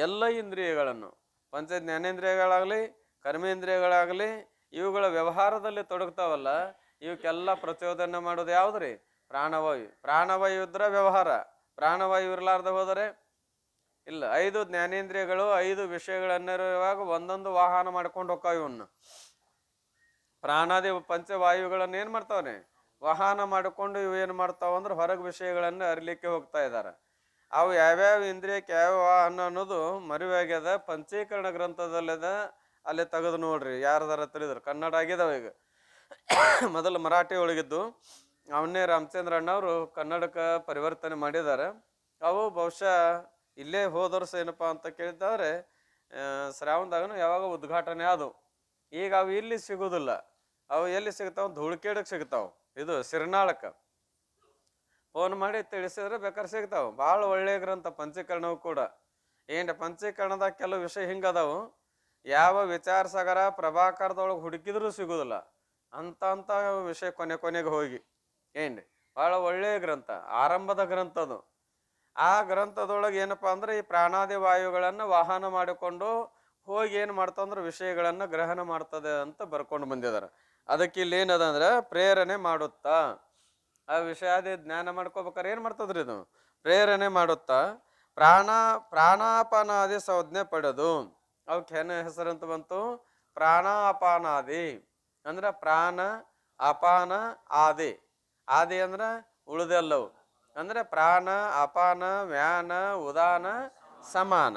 ಎಲ್ಲ ಇಂದ್ರಿಯಗಳನ್ನು, ಪಂಚ ಜ್ಞಾನೇಂದ್ರಿಯಗಳಾಗಲಿ ಕರ್ಮೇಂದ್ರಿಯಗಳಾಗಲಿ ಇವುಗಳ ವ್ಯವಹಾರದಲ್ಲಿ ತೊಡಗ್ತಾವಲ್ಲ, ಇವಕ್ಕೆಲ್ಲ ಪ್ರಚೋದನೆ ಮಾಡೋದು ಯಾವ್ದ್ರಿ? ಪ್ರಾಣವಾಯು. ಪ್ರಾಣವಾಯು ಇದ್ರ ವ್ಯವಹಾರ, ಪ್ರಾಣವಾಯು ಇರಲಾರ್ದ ಹೋದರೆ ಇಲ್ಲ. 5 ಜ್ಞಾನೇಂದ್ರಿಯಗಳು 5 ವಿಷಯಗಳನ್ನಿರುವಾಗ ಒಂದೊಂದು ವಾಹನ ಮಾಡ್ಕೊಂಡು ಹೋಗ್ತಾವ. ಇವನ್ನ ಪ್ರಾಣಾದಿ ಪಂಚವಾಯುಗಳನ್ನ ಏನ್ ಮಾಡ್ತಾವನೆ ವಾಹನ ಮಾಡಿಕೊಂಡು ಇವು ಏನ್ ಮಾಡ್ತಾವ ಅಂದ್ರೆ ಹೊರಗೆ ವಿಷಯಗಳನ್ನ ಅರಿಲಿಕ್ಕೆ ಹೋಗ್ತಾ ಇದ್ದಾರೆ. ಅವು ಯಾವ್ಯಾವ ಇಂದ್ರಿಯಕ್ಕೆ ಯಾವ ವಾಹನ ಅನ್ನೋದು ಮರಿವಾಗ್ಯದ. ಪಂಚೀಕರಣ ಗ್ರಂಥದಲ್ಲಿದ, ಅಲ್ಲಿ ತೆಗೆದು ನೋಡ್ರಿ, ಯಾರದಾರ ತಿಳಿದ್ರು. ಕನ್ನಡ ಆಗಿದಾವ ಈಗ, ಮೊದಲು ಮರಾಠಿ ಒಳಗಿದ್ದು ಅವನ್ನೇ ರಾಮಚಂದ್ರ ಅಣ್ಣವರು ಕನ್ನಡಕ್ಕೆ ಪರಿವರ್ತನೆ ಮಾಡಿದ್ದಾರೆ. ಅವು ಬಹುಶಃ ಇಲ್ಲೇ ಹೋದ ವರ್ಷ ಏನಪ್ಪಾ ಅಂತ ಕೇಳಿದ್ದಾದ್ರೆ ಶ್ರಾವಣದಾಗನು ಯಾವಾಗ ಉದ್ಘಾಟನೆ ಆದವು. ಈಗ ಅವು ಇಲ್ಲಿ ಸಿಗುದಿಲ್ಲ. ಅವು ಎಲ್ಲಿ ಸಿಗ್ತಾವ? ಧೂಳ್ಕೇಡಕ್ಕೆ ಸಿಗ್ತಾವ. ಇದು ಸಿರ್ನಾಳಕ್ಕೆ ಫೋನ್ ಮಾಡಿ ತಿಳಿಸಿದ್ರೆ ಬೇಕಾದ್ರೆ ಸಿಗ್ತಾವ. ಭಾಳ ಒಳ್ಳೆಯ ಗ್ರಂಥ ಪಂಚೀಕರಣವು ಕೂಡ. ಏನು ಪಂಚೀಕರಣದಾಗ ಕೆಲವು ವಿಷಯ ಹಿಂಗದಾವು, ಯಾವ ವಿಚಾರ ಸಾಗರ ಪ್ರಭಾಕರದೊಳಗೆ ಹುಡುಕಿದ್ರೂ ಸಿಗುದಿಲ್ಲ ಅಂತ ವಿಷಯ ಕೊನೆಗೆ ಹೋಗಿ. ಏನ್ರಿ ಭಾಳ ಒಳ್ಳೆಯ ಗ್ರಂಥ, ಆರಂಭದ ಗ್ರಂಥ ಅದು. ಆ ಗ್ರಂಥದೊಳಗೆ ಏನಪ್ಪಾ ಅಂದ್ರೆ ಈ ಪ್ರಾಣಾದಿ ವಾಯುಗಳನ್ನ ವಾಹನ ಮಾಡಿಕೊಂಡು ಹೋಗಿ ಏನ್ ಮಾಡ್ತಾವಂದ್ರೆ ವಿಷಯಗಳನ್ನ ಗ್ರಹಣ ಮಾಡ್ತದೆ ಅಂತ ಬರ್ಕೊಂಡು ಬಂದಿದ್ದಾರೆ. ಅದಕ್ಕೆ ಇಲ್ಲಿ ಏನದ ಅಂದ್ರೆ ಪ್ರೇರಣೆ ಮಾಡುತ್ತಾ, ಆ ವಿಷಯಾದಿ ಜ್ಞಾನ ಮಾಡ್ಕೋಬೇಕಾರೆ ಏನ್ ಮಾಡ್ತದ್ರಿ ಇದು? ಪ್ರೇರಣೆ ಮಾಡುತ್ತಾ ಪ್ರಾಣಾಪಾನಾದಿ ಸಂಜ್ಞೆ ಪಡೆದು, ಅವಕ್ಕೆ ಏನ ಹೆಸರಂತ ಬಂತು? ಪ್ರಾಣಾಪಾನಾದಿ ಅಂದ್ರ ಪ್ರಾಣ ಅಪಾನ ಆದಿ. ಆದಿ ಅಂದ್ರ ಉಳಿದೆಲ್ಲವು ಅಂದ್ರೆ ಪ್ರಾಣ ಅಪಾನ ವ್ಯಾನ ಉದಾನ ಸಮಾನ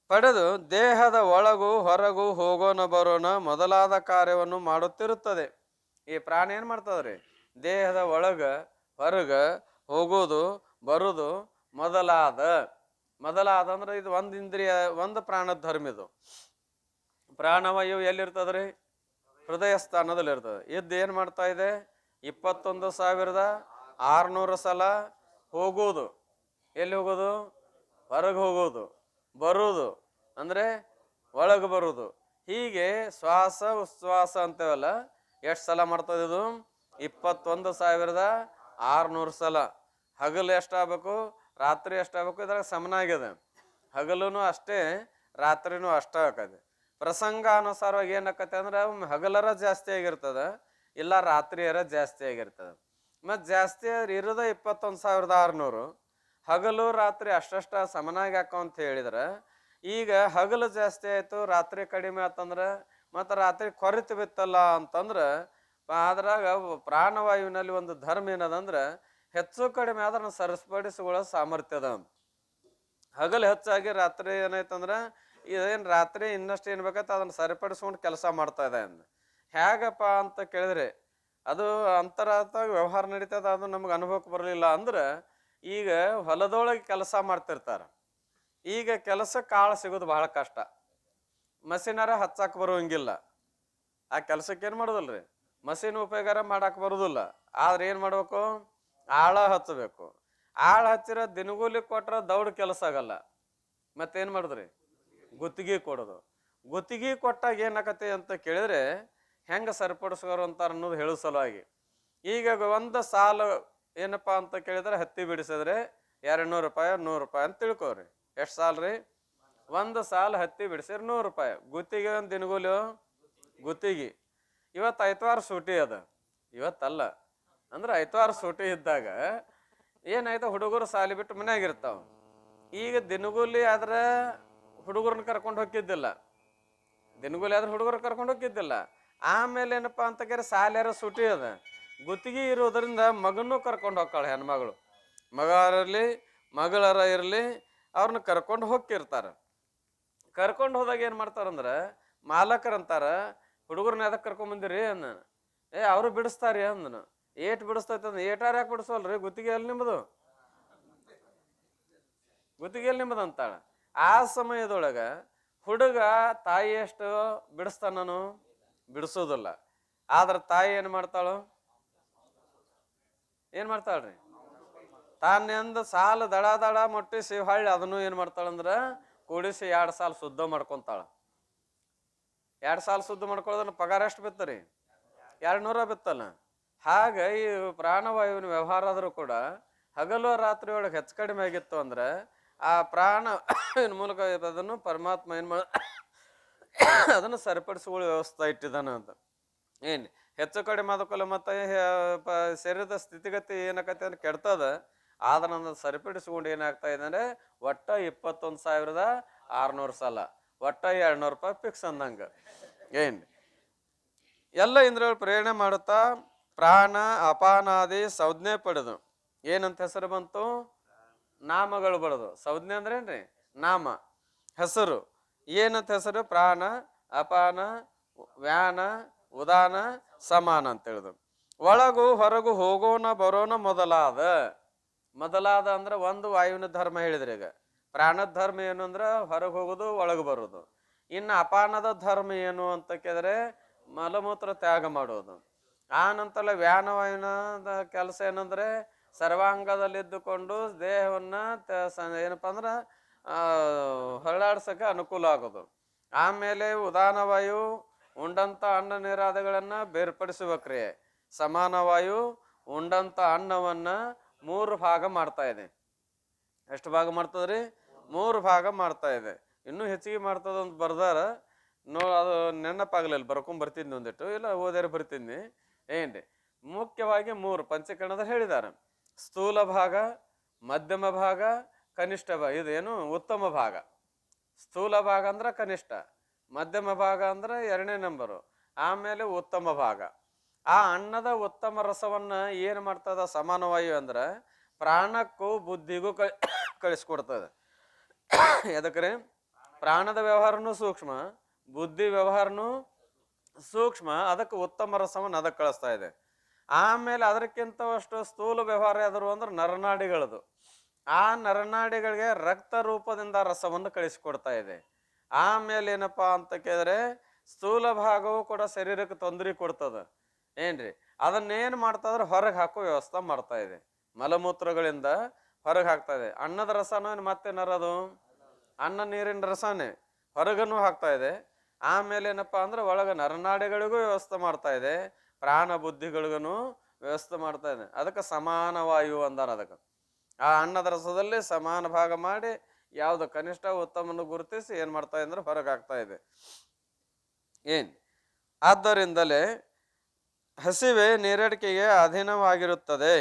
ಪಡೆದು ದೇಹದ ಒಳಗು ಹೊರಗು ಹೋಗೋಣ ಬರೋಣ ಮೊದಲಾದ ಕಾರ್ಯವನ್ನು ಮಾಡುತ್ತಿರುತ್ತದೆ. ಈ ಪ್ರಾಣ ಏನ್ ಮಾಡ್ತದ್ರಿ? ದೇಹದ ಒಳಗ ಹೊರಗ ಹೋಗೋದು ಬರುದು ಮೊದಲಾದ ಅಂದ್ರೆ ಇದು ಒಂದು ಇಂದ್ರಿಯ, ಒಂದು ಪ್ರಾಣದ ಧರ್ಮ. ಇದು ಪ್ರಾಣವಾಯು ಎಲ್ಲಿರ್ತದ್ರಿ? ಹೃದಯ ಸ್ಥಾನದಲ್ಲಿ ಇರ್ತದೆ. ಇದ್ದು ಏನ್ ಮಾಡ್ತಾ ಇದೆ? 21,600 ಸಲ ಹೋಗೋದು. ಎಲ್ಲಿ ಹೋಗೋದು? ಹೊರಗೆ ಹೋಗೋದು, ಬರುವುದು ಅಂದ್ರೆ ಒಳಗೆ ಬರುವುದು. ಹೀಗೆ ಶ್ವಾಸ ಉಚ್ಛ್ವಾಸ ಅಂತೇವಲ್ಲ, ಎಷ್ಟು ಸಲ ಮಾಡ್ತದೆ ಇದು? 21,600 ಸಲ. ಹಗಲು ಎಷ್ಟಾಗಬೇಕು, ರಾತ್ರಿ ಎಷ್ಟಾಗಬೇಕು, ಇದ್ರಾಗ ಸಮನಾಗಿದೆ. ಹಗಲೂ ಅಷ್ಟೇ, ರಾತ್ರಿನೂ ಅಷ್ಟೇ ಆಕತಿ. ಪ್ರಸಂಗಾನುಸಾರವಾಗಿ ಏನಾಕತಿ ಅಂದ್ರೆ ಒಮ್ಮೆ ಹಗಲರ ಜಾಸ್ತಿ ಆಗಿರ್ತದ, ಇಲ್ಲ ರಾತ್ರಿಯರ ಜಾಸ್ತಿ ಆಗಿರ್ತದ. ಮತ್ತು ಜಾಸ್ತಿ ಇರೋದ 21,600. ಹಗಲು ರಾತ್ರಿ ಅಷ್ಟಷ್ಟ ಸಮನಾಗಿ ಹಾಕೋ ಅಂತ ಹೇಳಿದ್ರೆ, ಈಗ ಹಗಲು ಜಾಸ್ತಿ ಆಯಿತು ರಾತ್ರಿ ಕಡಿಮೆ ಆತಂದ್ರೆ ಮತ್ತು ರಾತ್ರಿ ಕೊರತೆ ಬಿತ್ತಲ್ಲ ಅಂತಂದ್ರೆ, ಅದ್ರಾಗ ಪ್ರಾಣವಾಯುವಿನಲ್ಲಿ ಒಂದು ಧರ್ಮ ಏನದಂದ್ರೆ ಹೆಚ್ಚು ಕಡಿಮೆ ಅದನ್ನು ಸರಿಪಡಿಸಿಕೊಳ್ಳೋ ಸಾಮರ್ಥ್ಯ ಅದ. ಹಗಲು ಹೆಚ್ಚಾಗಿ ರಾತ್ರಿ ಏನಾಯ್ತಂದ್ರೆ ಇದೇನು ರಾತ್ರಿ ಇನ್ನಷ್ಟು ಏನು ಬೇಕಂತ ಅದನ್ನು ಸರಿಪಡಿಸ್ಕೊಂಡು ಕೆಲಸ ಮಾಡ್ತಾ ಇದೆ ಅಂದ. ಹೇಗಪ್ಪ ಅಂತ ಕೇಳಿದ್ರೆ ಅದು ಅಂತರಾತ್ಮಕ ವ್ಯವಹಾರ ನಡೀತದ, ಅದು ನಮ್ಗೆ ಅನುಭವಕ್ಕೆ ಬರಲಿಲ್ಲ ಅಂದ್ರೆ, ಈಗ ಹೊಲದೊಳಗೆ ಕೆಲಸ ಮಾಡ್ತಿರ್ತಾರೆ. ಈಗ ಕೆಲಸಕ್ಕೆ ಆಳು ಸಿಗೋದು ಬಹಳ ಕಷ್ಟ, ಮಷಿನರ ಹಚ್ಚಕ್ಕೆ ಬರುವಂಗಿಲ್ಲ. ಆ ಕೆಲಸಕ್ಕೆ ಏನು ಮಾಡೋದಲ್ರಿ, ಮಷಿನ್ ಉಪಯೋಗಾರ ಮಾಡಕ್ಕೆ ಬರೋದಿಲ್ಲ. ಆದ್ರೆ ಏನು ಮಾಡ್ಬೇಕು, ಆಳ ಹಚ್ಚಬೇಕು. ಆಳ ಹಚ್ಚಿರ ದಿನಗೂಲಿ ಕೊಟ್ರೆ ದೌಡ್ ಕೆಲಸ ಆಗಲ್ಲ. ಮತ್ತೇನು ಮಾಡಿದ್ರಿ, ಗುತ್ತಿಗೆ ಕೊಡೋದು. ಗುತ್ತಿಗೆ ಕೊಟ್ಟಾಗ ಏನಾಕತಿ ಅಂತ ಕೇಳಿದ್ರೆ ಹೆಂಗೆ ಸರಿಪಡಿಸೋರು ಅಂತಾರೆ ಅನ್ನೋದು ಹೇಳೋ ಸಲುವಾಗಿ, ಈಗ ಒಂದು ಸಾಲು ಏನಪ್ಪ ಅಂತ ಕೇಳಿದ್ರೆ ಹತ್ತಿ ಬಿಡಿಸಿದ್ರೆ 200 ರೂಪಾಯಿ 100 ರೂಪಾಯಿ ಅಂತ ತಿಳ್ಕೊರಿ. ಎಷ್ಟು ಸಾಲು ರೀ, ಒಂದು ಸಾಲು ಹತ್ತಿ ಬಿಡಿಸಿದ್ರೆ 100 ರೂಪಾಯಿ. ಗುತ್ತಿಗೆ ಒಂದು ದಿನಗೂಲಿ ಗುತ್ತಿಗೆ. ಇವತ್ತು ಐತವಾರ ಸೂಟಿ ಅದ, ಇವತ್ತಲ್ಲ ಅಂದ್ರೆ ಐತವಾರ ಸೂಟಿ ಇದ್ದಾಗ ಏನಾಯ್ತು, ಹುಡುಗರು ಸಾಲಿ ಬಿಟ್ಟು ಮನ್ಯಾಗಿರ್ತಾವ. ಈಗ ದಿನಗೂಲಿ ಆದ್ರೆ ಹುಡುಗರನ್ನ ಕರ್ಕೊಂಡು ಹೋಗಿದ್ದಿಲ್ಲ, ದಿನಗೂಲಿ ಆದ್ರೆ ಹುಡುಗರು ಕರ್ಕೊಂಡು ಹೋಗಿದ್ದಿಲ್ಲ. ಆಮೇಲೆ ಏನಪ್ಪಾ ಅಂತ ಕೇಳಿ ಸಾಲ್ಯಾರ ಸೂಟಿ ಅದ, ಗುತ್ತಿಗೆ ಇರೋದ್ರಿಂದ ಮಗನೂ ಕರ್ಕೊಂಡು ಹೋಗ್ತಾಳೆ ಹೆಣ್ಮಗಳು. ಮಗ ಇರಲಿ ಮಗಳರ ಇರಲಿ ಅವ್ರನ್ನ ಕರ್ಕೊಂಡು ಹೋಗಿರ್ತಾರೆ. ಕರ್ಕೊಂಡು ಹೋದಾಗ ಏನು ಮಾಡ್ತಾರಂದ್ರೆ ಮಾಲಕರಂತಾರ, ಹುಡುಗರನ್ನ ಯಾವ್ದಕ್ಕೆ ಕರ್ಕೊಂಬಂದಿರಿ ಅಂದ. ಅವರು ಬಿಡಿಸ್ತಾರಿ ಅಂದನು. ಏಟ್ ಬಿಡಿಸ್ತೈತೆ ಅಂದ. ಏಟಾರ ಯಾಕೆ ಬಿಡಿಸೋಲ್ರಿ, ಗುತ್ತಿಗೆ ಎಲ್ಲಿ ನಿಮ್ಮದು, ಗುತ್ತಿಗೆ ಎಲ್ಲಿ ನಿಮ್ಮದು ಅಂತಾಳ. ಆ ಸಮಯದೊಳಗೆ ಹುಡುಗ ತಾಯಿ ಎಷ್ಟು ಬಿಡಿಸ್ತಾನನು, ಬಿಡಿಸೋದಿಲ್ಲ. ಆದ್ರೆ ತಾಯಿ ಏನು ಮಾಡ್ತಾಳು, ಏನು ಮಾಡ್ತಾಳ್ರಿ, ತಾನೆಂದು ಸಾಲು ದಡ ದಡ ಮುಟ್ಟಿಸಿ ಹೊಳ್ಳಿ ಅದನ್ನು ಏನು ಮಾಡ್ತಾಳಂದ್ರೆ ಕೂಡಿಸಿ 2 ಸಾಲು ಶುದ್ಧ ಮಾಡ್ಕೊತಾಳ. 2 ಸಾಲು ಶುದ್ಧ ಮಾಡ್ಕೊಳ್ಳೋದನ್ನ ಪಗಾರ ಎಷ್ಟು ಬಿತ್ತರಿ, 200 ಬಿತ್ತಲ್ಲ. ಹಾಗೆ ಈ ಪ್ರಾಣವಾಯುವಿನ ವ್ಯವಹಾರ ಆದರೂ ಕೂಡ ಹಗಲು ರಾತ್ರಿ ಒಳಗೆ ಹೆಚ್ಚು ಕಡಿಮೆ ಆಗಿತ್ತು ಅಂದ್ರೆ ಆ ಪ್ರಾಣ ಮೂಲಕ ಅದನ್ನು ಪರಮಾತ್ಮ ಏನು ಮಾಡ ಅದನ್ನು ಸರಿಪಡಿಸಿಕೊಳ್ಳೋ ವ್ಯವಸ್ಥೆ ಇಟ್ಟಿದ್ದಾನ ಅಂತ. ಏನು ಹೆಚ್ಚು ಕಡಿಮೆ ಆದಕ್ಕಲ್ಲ ಮತ್ತೆ ಶರೀರದ ಸ್ಥಿತಿಗತಿ ಏನಾಕತಿ ಅಂದ್ರೆ ಕೆಡ್ತದ. ಆದ್ರೆ ನನ್ನ ಸರಿಪಡಿಸ್ಕೊಂಡು ಏನಾಗ್ತಾ ಇದೆ ಅಂದರೆ ಒಟ್ಟ 21,600 ಸಲ, ಒಟ್ಟ 200 ರೂಪಾಯಿ ಫಿಕ್ಸ್ ಅಂದಂಗೆ. ಏನು ಎಲ್ಲ ಇಂದ್ರಿಯಗಳು ಪ್ರೇರಣೆ ಮಾಡುತ್ತಾ ಪ್ರಾಣ ಅಪಾನಾದಿ ಸಂಜ್ಞೆ ಪಡೆದು ಏನಂತ ಹೆಸರು ಬಂತು, ನಾಮಗಳು ಬಡದು. ಸಂಜ್ಞೆ ಅಂದ್ರೆ ಏನ್ರಿ, ನಾಮ ಹೆಸರು. ಏನಂತ ಹೆಸರು, ಪ್ರಾಣ ಅಪಾನ ವ್ಯಾನ ಉದಾನ ಸಮಾನ ಅಂತ ಹೇಳಿದ್ರು. ಒಳಗು ಹೊರಗು ಹೋಗೋಣ ಬರೋಣ ಮೊದಲಾದ. ಮೊದಲಾದ ಅಂದ್ರೆ ಒಂದು ವಾಯುವಿನ ಧರ್ಮ ಹೇಳಿದ್ರಿ. ಈಗ ಪ್ರಾಣದ ಧರ್ಮ ಏನು ಅಂದ್ರೆ ಹೊರಗೆ ಹೋಗೋದು ಒಳಗೆ ಬರೋದು. ಇನ್ನು ಅಪಾನದ ಧರ್ಮ ಏನು ಅಂತ ಕೇಳಿದ್ರೆ ಮಲಮೂತ್ರ ತ್ಯಾಗ ಮಾಡೋದು. ಆ ನಂತರ ವ್ಯಾನವಾಯುವಿನ ಕೆಲಸ ಏನಂದ್ರೆ ಸರ್ವಾಂಗದಲ್ಲಿದ್ದುಕೊಂಡು ದೇಹವನ್ನ ಏನಪ್ಪಾ ಅಂದ್ರೆ ಹೊರಳಾಡ್ಸಕ್ಕೆ ಅನುಕೂಲ ಆಗೋದು. ಆಮೇಲೆ ಉದಾನವಾಯು ಉಂಡಂತ ಅನ್ನ ನೀರಾದಿಗಳನ್ನ ಬೇರ್ಪಡಿಸುವ ಕ್ರಿಯೆ. ಸಮಾನವಾಯು ಉಂಡಂತ ಅನ್ನವನ್ನ 3 ಭಾಗ ಮಾಡ್ತಾ ಇದೆ. ಎಷ್ಟು ಭಾಗ ಮಾಡ್ತದ್ರಿ, 3 ಭಾಗ ಮಾಡ್ತಾ ಇದೆ. ಇನ್ನೂ ಹೆಚ್ಚಿಗೆ ಮಾಡ್ತದ ಅಂತ ಬರ್ದಾರ ಅದು ನೆನಪಾಗ್ಲಿಲ್ಲ, ಬರ್ತಿದ್ನಿ ಒಂದಿಟ್ಟು, ಇಲ್ಲ ಓದ್ಯಾರ ಬರ್ತಿದ್ನಿ. ಏನ್ರಿ ಮುಖ್ಯವಾಗಿ 3 ಪಂಚಕರಣದ ಹೇಳಿದ್ದಾರೆ. ಸ್ಥೂಲ ಭಾಗ, ಮಧ್ಯಮ ಭಾಗ, ಕನಿಷ್ಠ ಭಾಗ. ಇದೇನು ಉತ್ತಮ ಭಾಗ. ಸ್ಥೂಲ ಭಾಗ ಅಂದ್ರೆ ಕನಿಷ್ಠ, ಮಧ್ಯಮ ಭಾಗ ಅಂದ್ರೆ 2ನೇ ನಂಬರು, ಆಮೇಲೆ ಉತ್ತಮ ಭಾಗ. ಆ ಅನ್ನದ ಉತ್ತಮ ರಸವನ್ನ ಏನು ಮಾಡ್ತದ ಸಮಾನವಾಯು ಅಂದ್ರೆ ಪ್ರಾಣಕ್ಕೂ ಬುದ್ಧಿಗೂ ಕಳಿಸ್ಕೊಡ್ತದೆ. ಎದಕ್ರೆ ಪ್ರಾಣದ ವ್ಯವಹಾರನೂ ಸೂಕ್ಷ್ಮ, ಬುದ್ಧಿ ವ್ಯವಹಾರನೂ ಸೂಕ್ಷ್ಮ. ಅದಕ್ಕೆ ಉತ್ತಮ ರಸವನ್ನು ಅದಕ್ಕೆ ಕಳಿಸ್ತಾ ಇದೆ. ಆಮೇಲೆ ಅದಕ್ಕಿಂತ ಅಷ್ಟು ಸ್ಥೂಲ ವ್ಯವಹಾರ ಯಾವ್ದು ಅಂದ್ರೆ ನರನಾಡಿಗಳದು. ಆ ನರನಾಡಿಗಳಿಗೆ ರಕ್ತ ರೂಪದಿಂದ ರಸವನ್ನು ಕಳಿಸಿಕೊಡ್ತಾ ಇದೆ. ಆಮೇಲೆ ಏನಪ್ಪಾ ಅಂತ ಕೇಳಿದ್ರೆ ಸ್ಥೂಲ ಭಾಗವು ಕೂಡ ಶರೀರಕ್ಕೆ ತೊಂದರೆ ಕೊಡ್ತದ. ಏನ್ರಿ ಅದನ್ನೇನು ಮಾಡ್ತದ್ರೆ ಹೊರಗೆ ಹಾಕೋ ವ್ಯವಸ್ಥೆ ಮಾಡ್ತಾ ಇದೆ. ಮಲಮೂತ್ರಗಳಿಂದ ಹೊರಗೆ ಹಾಕ್ತಾ ಇದೆ. ಅನ್ನದ ರಸನೂ ಮತ್ತೇನರದು ಅನ್ನ ನೀರಿನ ರಸನೇ ಹೊರಗನು ಹಾಕ್ತಾ ಇದೆ. ಆಮೇಲೆ ಏನಪ್ಪಾ ಅಂದ್ರೆ ಒಳಗ ನರನಾಡಿಗಳಿಗೂ ವ್ಯವಸ್ಥೆ ಮಾಡ್ತಾ ಇದೆ, ಪ್ರಾಣ ಬುದ್ಧಿಗಳಿಗೂ ವ್ಯವಸ್ಥೆ ಮಾಡ್ತಾ ಇದೆ. ಅದಕ್ಕೆ ಸಮಾನ ವಾಯು ಅಂದಾರ. ಅದಕ್ಕೆ ಆ ಅನ್ನದ ರಸದಲ್ಲಿ ಸಮಾನ ಭಾಗ ಮಾಡಿ ಯಾವ್ದು ಕನಿಷ್ಠ ಉತ್ತಮನ್ನು ಗುರುತಿಸಿ ಏನ್ ಮಾಡ್ತಾ ಅಂದ್ರೆ ಹೊರಗಾಗ್ತಾ ಇದೆ. ಏನ್ ಆದ್ದರಿಂದಲೇ ಹಸಿವೆ ನೀರಡಿಕೆಗೆ ಅಧೀನವಾಗಿರುತ್ತದೆ.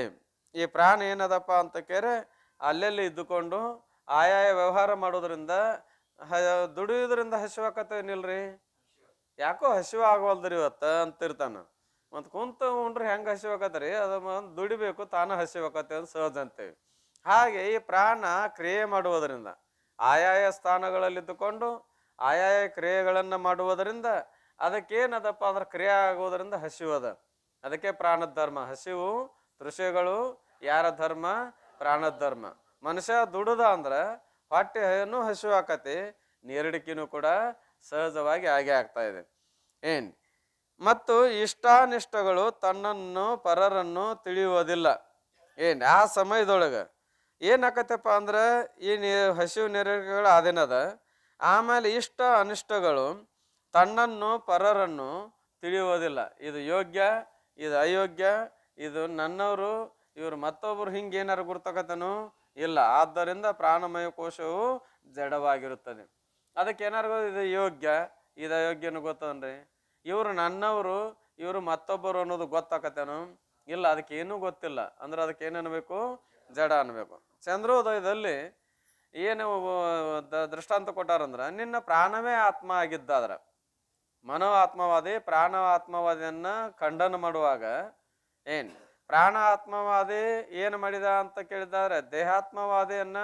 ಈ ಪ್ರಾಣ ಏನದಪ್ಪ ಅಂತ ಕೇರೆ ಅಲ್ಲೆಲ್ಲಿ ಇದ್ದುಕೊಂಡು ಆಯಾಯ ವ್ಯವಹಾರ ಮಾಡೋದ್ರಿಂದ ದುಡಿಯೋದ್ರಿಂದ ಹಸಿವಾಕತ್ತೇನಿಲ್ರಿ, ಯಾಕೋ ಹಸಿವ ಆಗವಲ್ದ್ರಿ ಇವತ್ತ ಅಂತಿರ್ತಾನ. ಮತ್ತು ಕುಂತ ಉಂಡ್ರೆ ಹೆಂಗೆ ಹಸಿವಾಕತ್ರಿ, ಅದು ದುಡಿಬೇಕು ತಾನು ಹಸಿವಾಕತ್ತೆ ಅಂತ ಸಹಜ ಅಂತೇವಿ. ಹಾಗೆ ಈ ಪ್ರಾಣ ಕ್ರಿಯೆ ಮಾಡುವುದರಿಂದ ಆಯಾಯ ಸ್ಥಾನಗಳಲ್ಲಿದ್ದುಕೊಂಡು ಆಯಾಯ ಕ್ರಿಯೆಗಳನ್ನು ಮಾಡುವುದರಿಂದ ಅದಕ್ಕೇನದಪ್ಪ ಅಂದ್ರೆ ಕ್ರಿಯೆ ಆಗುವುದರಿಂದ ಹಸಿವದ. ಅದಕ್ಕೆ ಪ್ರಾಣದ ಧರ್ಮ. ಹಸಿವು ತೃಷೆಗಳು ಯಾರ ಧರ್ಮ? ಪ್ರಾಣದ ಧರ್ಮ. ಮನುಷ್ಯ ದುಡುದ ಅಂದ್ರೆ ಹೊಟ್ಟೆನೂ ಹಸಿವು ಆಕತಿ, ನೀರಡಿಕೆನೂ ಕೂಡ ಸಹಜವಾಗಿ ಹಾಗೆ ಆಗ್ತಾ ಇದೆ. ಏನ್ ಮತ್ತು ಇಷ್ಟಾನಿಷ್ಟಗಳು ತನ್ನನ್ನು ಪರರನ್ನು ತಿಳಿಯುವುದಿಲ್ಲ. ಏನ್ ಆ ಸಮಯದೊಳಗೆ ಏನಾಕತ್ತಪ್ಪ ಅಂದ್ರೆ ಈ ಹಸಿವು ನೀರಡಿಕೆಗಳು ಅದೇನದ. ಆಮೇಲೆ ಇಷ್ಟ ಅನಿಷ್ಟಗಳು ತನ್ನನ್ನು ಪರರನ್ನು ತಿಳಿಯುವುದಿಲ್ಲ. ಇದು ಯೋಗ್ಯ, ಇದು ಅಯೋಗ್ಯ, ಇದು ನನ್ನವರು, ಇವರು ಮತ್ತೊಬ್ಬರು, ಹಿಂಗೇನಾರು ಗುರ್ತಕತನು ಇಲ್ಲ. ಆದ್ದರಿಂದ ಪ್ರಾಣಮಯ ಕೋಶವು ಜಡವಾಗಿರುತ್ತದೆ. ಅದಕ್ಕೆ ಏನಾರು ಇದು ಯೋಗ್ಯ ಇದು ಅಯೋಗ್ಯನು ಗೊತ್ತನ್ರಿ, ಇವರು ನನ್ನವರು ಇವರು ಮತ್ತೊಬ್ಬರು ಅನ್ನೋದು ಗೊತ್ತಾಕತ್ತೇನು ಇಲ್ಲ. ಅದಕ್ಕೆ ಏನೂ ಗೊತ್ತಿಲ್ಲ ಅಂದ್ರೆ ಅದಕ್ಕೆ ಏನು ಅನ್ಬೇಕು? ಜಡ ಅನ್ಬೇಕು. ಚಂದ್ರೋದಯದಲ್ಲಿ ಏನು ದೃಷ್ಟಾಂತ ಕೊಟ್ಟಾರಂದ್ರ, ನಿನ್ನ ಪ್ರಾಣವೇ ಆತ್ಮ ಆಗಿದ್ದಾದ್ರ ಮನೋ ಆತ್ಮವಾದಿ ಪ್ರಾಣ ಆತ್ಮವಾದಿಯನ್ನ ಖಂಡನ ಮಾಡುವಾಗ ಏನ್ ಪ್ರಾಣ ಆತ್ಮವಾದಿ ಏನು ಮಾಡಿದ ಅಂತ ಕೇಳಿದಾರೆ, ದೇಹಾತ್ಮವಾದಿಯನ್ನ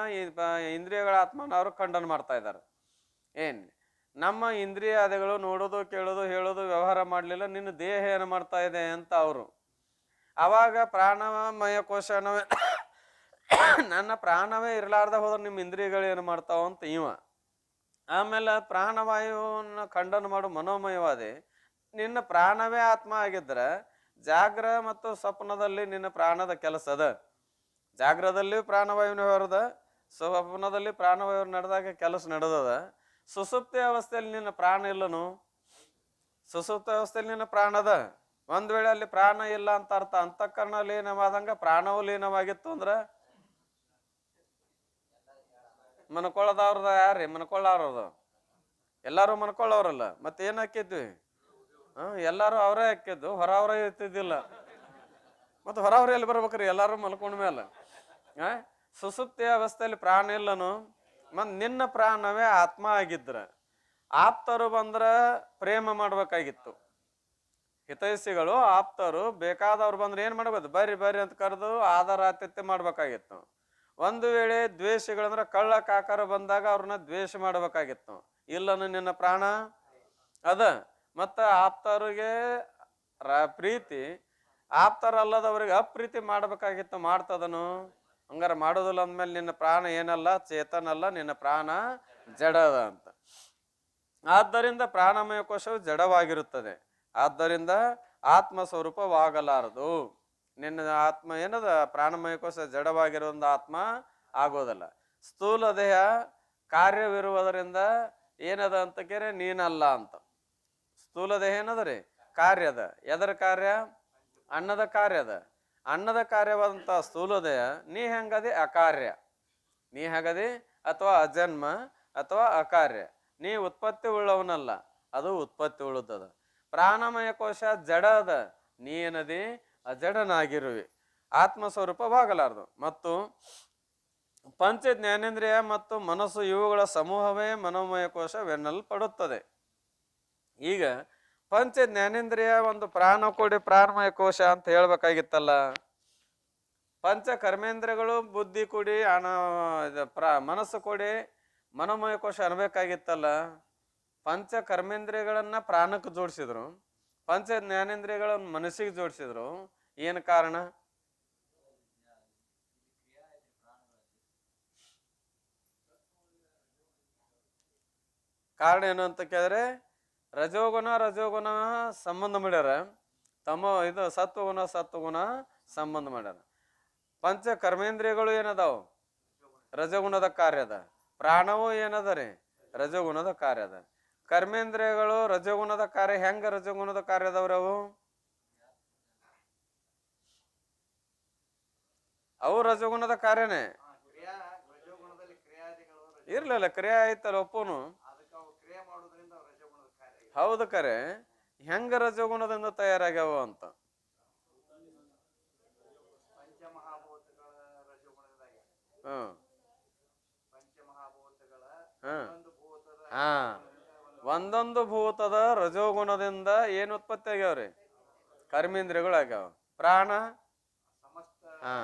ಇಂದ್ರಿಯಗಳ ಆತ್ಮನ ಅವರು ಖಂಡನ ಮಾಡ್ತಾ ಇದ್ದಾರೆ. ಏನ್ ನಮ್ಮ ಇಂದ್ರಿಯಾದಿಗಳು ನೋಡೋದು ಕೇಳೋದು ಹೇಳೋದು ವ್ಯವಹಾರ ಮಾಡಲಿಲ್ಲ, ನಿನ್ನ ದೇಹ ಏನು ಮಾಡ್ತಾ ಇದೆ ಅಂತ ಅವರು. ಅವಾಗ ಪ್ರಾಣಮಯ ಕೋಶನವೇ ನನ್ನ ಪ್ರಾಣವೇ ಇರಲಾರ್ದ ಹೋದ್ರೆ ನಿಮ್ಮ ಇಂದ್ರಿಯಗಳು ಏನು ಮಾಡ್ತಾವ ಅಂತ ಇವ. ಆಮೇಲೆ ಪ್ರಾಣವಾಯುವನ್ನ ಖಂಡನ ಮಾಡು ಮನೋಮಯವಾದಿ, ನಿನ್ನ ಪ್ರಾಣವೇ ಆತ್ಮ ಆಗಿದ್ರೆ ಜಾಗ್ರ ಮತ್ತು ಸ್ವಪ್ನದಲ್ಲಿ ನಿನ್ನ ಪ್ರಾಣದ ಕೆಲಸ ಅದ. ಜಾಗ್ರದಲ್ಲಿ ಪ್ರಾಣವಾಯುವಿನ ಹೊರದ, ಸ್ವಪ್ನದಲ್ಲಿ ಪ್ರಾಣವಾಯು ನಡೆದಾಗ ಕೆಲಸ ನಡೆದದ. ಸುಸುಪ್ತಿ ಅವಸ್ಥೆಯಲ್ಲಿ ನಿನ್ನ ಪ್ರಾಣ ಇಲ್ಲನು. ಸುಸುಪ್ತ ಅವಸ್ಥೆಯಲ್ಲಿ ನಿನ್ನ ಪ್ರಾಣ ಅದ. ಒಂದ್ ವೇಳೆ ಅಲ್ಲಿ ಪ್ರಾಣ ಇಲ್ಲ ಅಂತ ಅರ್ಥ. ಅಂತಃಕರಣ ಲೀನವಾದಂಗ ಪ್ರಾಣವು ಲೀನವಾಗಿತ್ತು ಅಂದ್ರ ಮನ್ಕೊಳ್ಳೋದವ್ರದ ಯಾರ್ರಿ? ಮನ್ಕೊಳ್ಳೋರದು ಎಲ್ಲಾರು ಮನ್ಕೊಳ್ಳೋರಲ್ಲ. ಮತ್ತೆ ಏನ್ ಹಾಕಿದ್ವಿ? ಎಲ್ಲಾರು ಅವರೇ ಹಾಕಿದ್ದು, ಹೊರ ಅವರೇ ಇರ್ತಿದ್ದಿಲ್ಲ. ಮತ್ತೆ ಹೊರ ಅವ್ರ ಎಲ್ಲಿ ಬರ್ಬೇಕ್ರಿ? ಎಲ್ಲಾರು ಮಲ್ಕೊಂಡ ಮೇಲೆ. ಸುಸುಪ್ತಿ ಅವಸ್ಥೆಯಲ್ಲಿ ಪ್ರಾಣ ಇಲ್ಲನು. ನಿನ್ನ ಪ್ರಾಣವೇ ಆತ್ಮ ಆಗಿದ್ರ ಆಪ್ತರು ಬಂದ್ರ ಪ್ರೇಮ ಮಾಡ್ಬೇಕಾಗಿತ್ತು. ಹಿತೈಷಿಗಳು ಆಪ್ತರು ಬೇಕಾದವ್ರು ಬಂದ್ರೆ ಏನ್ ಮಾಡ್ಬೋದು? ಬರ್ರಿ ಬರ್ರಿ ಅಂತ ಕರೆದು ಆಧಾರ ಆತಿಥ್ಯ ಮಾಡ್ಬೇಕಾಗಿತ್ತು. ಒಂದು ವೇಳೆ ದ್ವೇಷಗಳಂದ್ರ ಕಳ್ಳ ಕಾಕರ ಬಂದಾಗ ಅವ್ರನ್ನ ದ್ವೇಷ ಮಾಡ್ಬೇಕಾಗಿತ್ತು. ಇಲ್ಲನು ನಿನ್ನ ಪ್ರಾಣ ಅದ. ಮತ್ತ ಆಪ್ತರಿಗೆ ಪ್ರೀತಿ, ಆಪ್ತರಲ್ಲದವ್ರಿಗೆ ಅಪ್ರೀತಿ ಮಾಡ್ಬೇಕಾಗಿತ್ತು. ಮಾಡ್ತದನು? ಹಂಗಾರ ಮಾಡೋದಿಲ್ಲ ಅಂದ್ಮೇಲೆ ನಿನ್ನ ಪ್ರಾಣ ಏನಲ್ಲ, ಚೇತನಲ್ಲ, ನಿನ್ನ ಪ್ರಾಣ ಜಡದ ಅಂತ. ಆದ್ದರಿಂದ ಪ್ರಾಣಮಯ ಕೋಶವು ಜಡವಾಗಿರುತ್ತದೆ. ಆದ್ದರಿಂದ ಆತ್ಮ ಸ್ವರೂಪವಾಗಲಾರದು. ನಿನ್ನ ಆತ್ಮ ಏನದ? ಪ್ರಾಣಮಯ ಕೋಶ ಜಡವಾಗಿರೋದ್ರಿಂದ ಆತ್ಮ ಆಗೋದಲ್ಲ. ಸ್ಥೂಲ ದೇಹ ಕಾರ್ಯವಿರುವುದರಿಂದ ಏನದ ಅಂತ ಕೇರೆ ನೀನಲ್ಲ ಅಂತ. ಸ್ಥೂಲ ದೇಹ ಏನದ ರೀ? ಕಾರ್ಯದ. ಎದರ ಕಾರ್ಯ? ಅನ್ನದ ಕಾರ್ಯದ. ಅನ್ನದ ಕಾರ್ಯವಾದಂತ ಸ್ಥೂಲ ದೇಹ ನೀ ಹೆಂಗದಿ? ಅಕಾರ್ಯ. ನೀ ಹೆಂಗದಿ? ಅಥವಾ ಅಜನ್ಮ ಅಥವಾ ಅಕಾರ್ಯ. ನೀ ಉತ್ಪತ್ತಿ ಉಳ್ಳವನಲ್ಲ, ಅದು ಉತ್ಪತ್ತಿ ಉಳುತ್ತದ. ಪ್ರಾಣಮಯ ಕೋಶ ಜಡ ಅದ, ನೀ ಏನದಿ? ಅಜಡನಾಗಿರುವಿ. ಆತ್ಮ ಸ್ವರೂಪವಾಗಲಾರದು. ಮತ್ತು ಪಂಚ ಜ್ಞಾನೇಂದ್ರಿಯ ಮತ್ತು ಮನಸ್ಸು ಇವುಗಳ ಸಮೂಹವೇ ಮನೋಮಯ ಕೋಶವೆನ್ನಲ್ಪಡುತ್ತದೆ. ಈಗ ಪಂಚ ಜ್ಞಾನೇಂದ್ರಿಯ ಒಂದು ಪ್ರಾಣ ಕೊಡಿ ಪ್ರಾಣಮಯ ಕೋಶ ಅಂತ ಹೇಳ್ಬೇಕಾಗಿತ್ತಲ್ಲ. ಪಂಚ ಕರ್ಮೇಂದ್ರಿಯಗಳು ಬುದ್ಧಿ ಕೊಡಿ ಮನಸ್ಸು ಕೊಡಿ ಮನೋಮಯ ಕೋಶ ಅನ್ಬೇಕಾಗಿತ್ತಲ್ಲ. ಪಂಚ ಕರ್ಮೇಂದ್ರಿಯಗಳನ್ನ ಪ್ರಾಣಕ್ಕೆ ಜೋಡಿಸಿದ್ರು, ಪಂಚ ಜ್ಞಾನೇಂದ್ರಿಯಗಳನ್ನ ಮನಸ್ಸಿಗೆ ಜೋಡಿಸಿದ್ರು. ಏನು ಕಾರಣ? ಕಾರಣ ಏನು ಅಂತ ಕೇಳಿದ್ರೆ, ರಜೋಗುಣ ಸಂಬಂಧ ಮಾಡ್ಯಾರ, ಇದು ಸತ್ವಗುಣ ಸಂಬಂಧ ಮಾಡ್ಯಾರ. ಪಂಚ ಕರ್ಮೇಂದ್ರಿಯಗಳು ಏನದಾವು? ರಜಗುಣದ ಕಾರ್ಯದ. ಪ್ರಾಣವು ಏನದ ರೀ? ರಜಗುಣದ ಕಾರ್ಯದ. ಕರ್ಮೇಂದ್ರಿಯಗಳು ರಜಗುಣದ ಕಾರ್ಯ. ಹೆಂಗ ರಜಗುಣದ ಕಾರ್ಯದವ್ರವು? ಅವು ರಜಗುಣದ ಕಾರ್ಯನೇ. ಇರ್ಲಿಲ್ಲ ಕ್ರಿಯೆ ಆಯ್ತಲ್ಲ ಒಪ್ಪುನು. ಹೌದು ಕರೆ, ಹೆಂಗ ರಜೋಗುಣದಿಂದ ತಯಾರಾಗ್ಯಾವ ಅಂತ. ಹ್ಮ್ ಹಾ, ಒಂದೊಂದು ಭೂತದ ರಜೋಗುಣದಿಂದ ಏನ್ ಉತ್ಪತ್ತಿ ಆಗ್ಯಾವ್ರಿ? ಕರ್ಮೇಂದ್ರಿಯಗಳು ಆಗ್ಯಾವ. ಪ್ರಾಣ ಹಾ,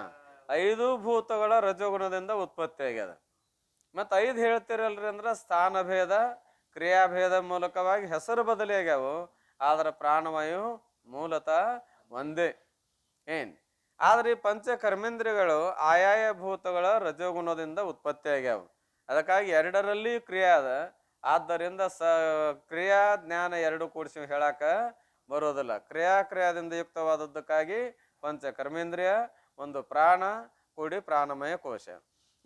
5 ಭೂತಗಳ ರಜೋಗುಣದಿಂದ ಉತ್ಪತ್ತಿ ಆಗ್ಯದ. ಮತ್ 5 ಹೇಳ್ತಿರಲ್ರಿ ಅಂದ್ರ ಸ್ಥಾನ ಭೇದ ಕ್ರಿಯಾಭೇದ ಮೂಲಕವಾಗಿ ಹೆಸರು ಬದಲಿ ಆಗ್ಯಾವು. ಆದ್ರ ಪ್ರಾಣವಾಯು ಮೂಲತಃ ಒಂದೇ. ಏನ್ ಆದ್ರೆ ಈ ಪಂಚ ಕರ್ಮೇಂದ್ರಿಯಗಳು ಆಯಾಯ ಭೂತಗಳ ರಜೋಗುಣದಿಂದ ಉತ್ಪತ್ತಿ ಆಗ್ಯಾವ. ಅದಕ್ಕಾಗಿ ಎರಡರಲ್ಲಿ ಕ್ರಿಯೆ ಅದ. ಆದ್ದರಿಂದ ಕ್ರಿಯಾ ಜ್ಞಾನ ಎರಡು ಕೂಡಿಸಿ ಹೇಳಾಕ ಬರೋದಿಲ್ಲ. ಕ್ರಿಯಾದಿಂದ ಯುಕ್ತವಾದದ್ದಕ್ಕಾಗಿ ಪಂಚ ಕರ್ಮೇಂದ್ರಿಯ, ಒಂದು ಪ್ರಾಣ ಕೂಡಿ ಪ್ರಾಣಮಯ ಕೋಶ.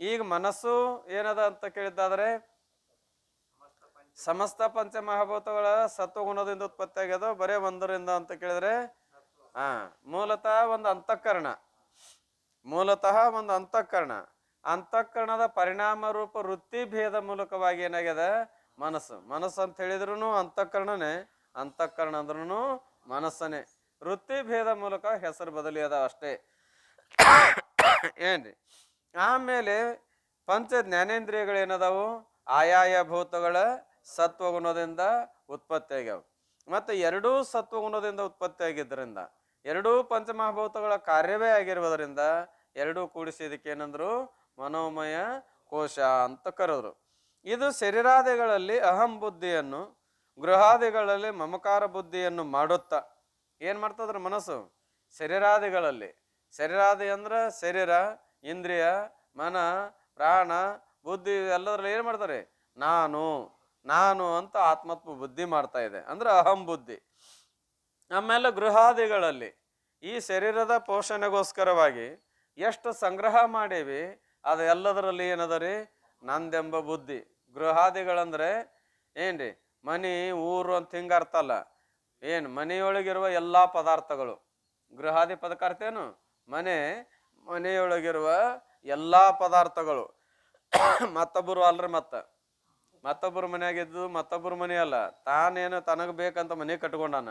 ಈಗ ಮನಸ್ಸು ಏನದ ಅಂತ ಕೇಳಿದ್ದಾದ್ರೆ ಸಮಸ್ತ ಪಂಚ ಮಹಾಭೂತಗಳ ಸತ್ವಗುಣದಿಂದ ಉತ್ಪತ್ತಿ ಆಗ್ಯದ. ಬರೇ ಒಂದರಿಂದ ಅಂತ ಕೇಳಿದ್ರೆ ಮೂಲತಃ ಒಂದು ಅಂತಃಕರಣ. ಅಂತಃಕರಣದ ಪರಿಣಾಮ ರೂಪ ವೃತ್ತಿ ಭೇದ ಮೂಲಕವಾಗಿ ಏನಾಗ್ಯದ ಮನಸ್ಸು ಅಂತ ಹೇಳಿದ್ರು ಅಂತಃಕರಣನೇ. ಅಂತಃಕರಣ ಅಂದ್ರೂ ಮನಸ್ಸನೇ. ವೃತ್ತಿ ಭೇದ ಮೂಲಕ ಹೆಸರು ಬದಲಿ ಅದ ಅಷ್ಟೇ. ಏನ್ರಿ? ಆಮೇಲೆ ಪಂಚ ಜ್ಞಾನೇಂದ್ರಿಯಗಳೇನದಾವು ಆಯಾಯ ಭೂತಗಳ ಸತ್ವಗುಣದಿಂದ ಉತ್ಪತ್ತಿ ಆಗ್ಯಾವ. ಮತ್ತೆ ಎರಡೂ ಸತ್ವಗುಣದಿಂದ ಉತ್ಪತ್ತಿ ಆಗಿದ್ದರಿಂದ, ಎರಡೂ ಪಂಚಮಹಾಭೂತಗಳ ಕಾರ್ಯವೇ ಆಗಿರುವುದರಿಂದ ಎರಡೂ ಕೂಡಿಸಿ ಇದಕ್ಕೆ ಏನಂದ್ರು ಮನೋಮಯ ಕೋಶ ಅಂತ ಕರೆದ್ರು. ಇದು ಶರೀರಾದಿಗಳಲ್ಲಿ ಅಹಂ ಬುದ್ಧಿಯನ್ನು, ಗೃಹಾದಿಗಳಲ್ಲಿ ಮಮಕಾರ ಬುದ್ಧಿಯನ್ನು ಮಾಡುತ್ತಾ ಏನ್ ಮಾಡ್ತದ್ರ ಮನಸ್ಸು? ಶರೀರಾದಿ ಅಂದ್ರ ಶರೀರ, ಇಂದ್ರಿಯ, ಮನ, ಪ್ರಾಣ, ಬುದ್ಧಿ ಎಲ್ಲದ್ರಲ್ಲಿ ಏನ್ ಮಾಡ್ತಾರೆ? ನಾನು ಅಂತ ಆತ್ಮತ್ವ ಬುದ್ಧಿ ಮಾಡ್ತಾ ಇದೆ, ಅಂದ್ರೆ ಅಹಂ ಬುದ್ಧಿ. ಆಮೇಲೆ ಗೃಹಾದಿಗಳಲ್ಲಿ ಈ ಶರೀರದ ಪೋಷಣೆಗೋಸ್ಕರವಾಗಿ ಎಷ್ಟು ಸಂಗ್ರಹ ಮಾಡೇವಿ ಅದು ಎಲ್ಲದರಲ್ಲಿ ಏನದ ನಂದೆಂಬ ಬುದ್ಧಿ. ಗೃಹಾದಿಗಳಂದ್ರೆ ಏನ್ರಿ? ಮನಿ, ಊರು ಅಂತ ಹಿಂಗ ಅರ್ಥ ಅಲ್ಲ. ಮನೆಯೊಳಗಿರುವ ಎಲ್ಲಾ ಪದಾರ್ಥಗಳು ಗೃಹಾದಿ ಪದಾರ್ಥ ಏನು? ಮನೆಯೊಳಗಿರುವ ಎಲ್ಲಾ ಪದಾರ್ಥಗಳು. ಮತ್ತೊಬ್ಬರು ಅಲ್ರಿ, ಮತ್ತೊಬ್ಬರು ಮನೆಯಾಗಿದ್ದು ಮತ್ತೊಬ್ಬರು ಮನೆ ಅಲ್ಲ, ತಾನೇನು ತನಗ್ ಬೇಕಂತ ಮನೆ ಕಟ್ಕೊಂಡಾನ.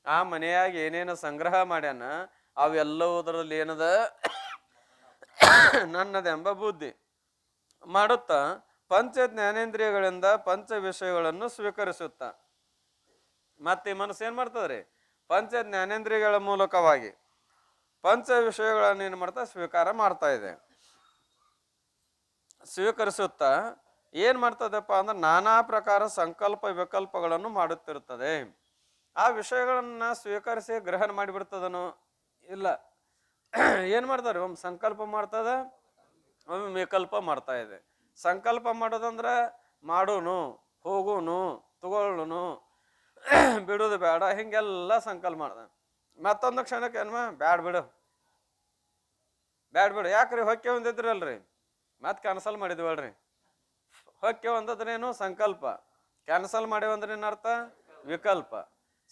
ಆ ಮನೆಯಾಗಿ ಏನೇನು ಸಂಗ್ರಹ ಮಾಡ್ಯಾನ ಅವೆಲ್ಲವುದರಲ್ಲಿ ಏನದ ನನ್ನದೆಂಬ ಬುದ್ಧಿ ಮಾಡುತ್ತಾ ಪಂಚ ಜ್ಞಾನೇಂದ್ರಿಯಗಳಿಂದ ಪಂಚ ವಿಷಯಗಳನ್ನು ಸ್ವೀಕರಿಸುತ್ತ. ಮತ್ತೆ ಈ ಮನಸ್ಸು ಏನ್ ಮಾಡ್ತದ್ರಿ? ಪಂಚ ಜ್ಞಾನೇಂದ್ರಿಯಗಳ ಮೂಲಕವಾಗಿ ಪಂಚ ವಿಷಯಗಳನ್ನು ಏನ್ ಮಾಡ್ತಾ ಸ್ವೀಕಾರ ಮಾಡ್ತಾ ಇದೆ. ಸ್ವೀಕರಿಸುತ್ತಾ ಏನ್ ಮಾಡ್ತದಪ್ಪ ಅಂದ್ರೆ ನಾನಾ ಪ್ರಕಾರ ಸಂಕಲ್ಪ ವಿಕಲ್ಪಗಳನ್ನು ಮಾಡುತ್ತಿರುತ್ತದೆ. ಆ ವಿಷಯಗಳನ್ನ ಸ್ವೀಕರಿಸಿ ಗ್ರಹಣ ಮಾಡಿಬಿಡ್ತದನು? ಇಲ್ಲ. ಏನ್ ಮಾಡ್ತಾರೆ? ಒಮ್ಮೆ ಸಂಕಲ್ಪ ಮಾಡ್ತದ, ಒಮ್ಮೆ ವಿಕಲ್ಪ ಮಾಡ್ತಾ ಇದೆ. ಸಂಕಲ್ಪ ಮಾಡೋದಂದ್ರ ಮಾಡೋನು, ಹೋಗುನು, ತಗೊಳ್ಳೋನು, ಬಿಡುದು ಬೇಡ, ಹಿಂಗೆಲ್ಲ ಸಂಕಲ್ಪ ಮಾಡ್ದ. ಮತ್ತೊಂದು ಕ್ಷಣಕ್ಕೆ ಏನ್ಮ ಬ್ಯಾಡ್ ಬಿಡು ಯಾಕ್ರಿ ಹೊಕ್ಕೆ ಒಂದಿದ್ರಲ್ರಿ ಮತ್ ಕ್ಯಾನ್ಸಲ್ ಮಾಡಿದ್ವಲ್ರಿ. ಹೊಕ್ಕೆ ಒಂದದ್ರೇನು? ಸಂಕಲ್ಪ. ಕ್ಯಾನ್ಸಲ್ ಮಾಡಿವಂದ್ರೆ ಏನರ್ಥ? ವಿಕಲ್ಪ.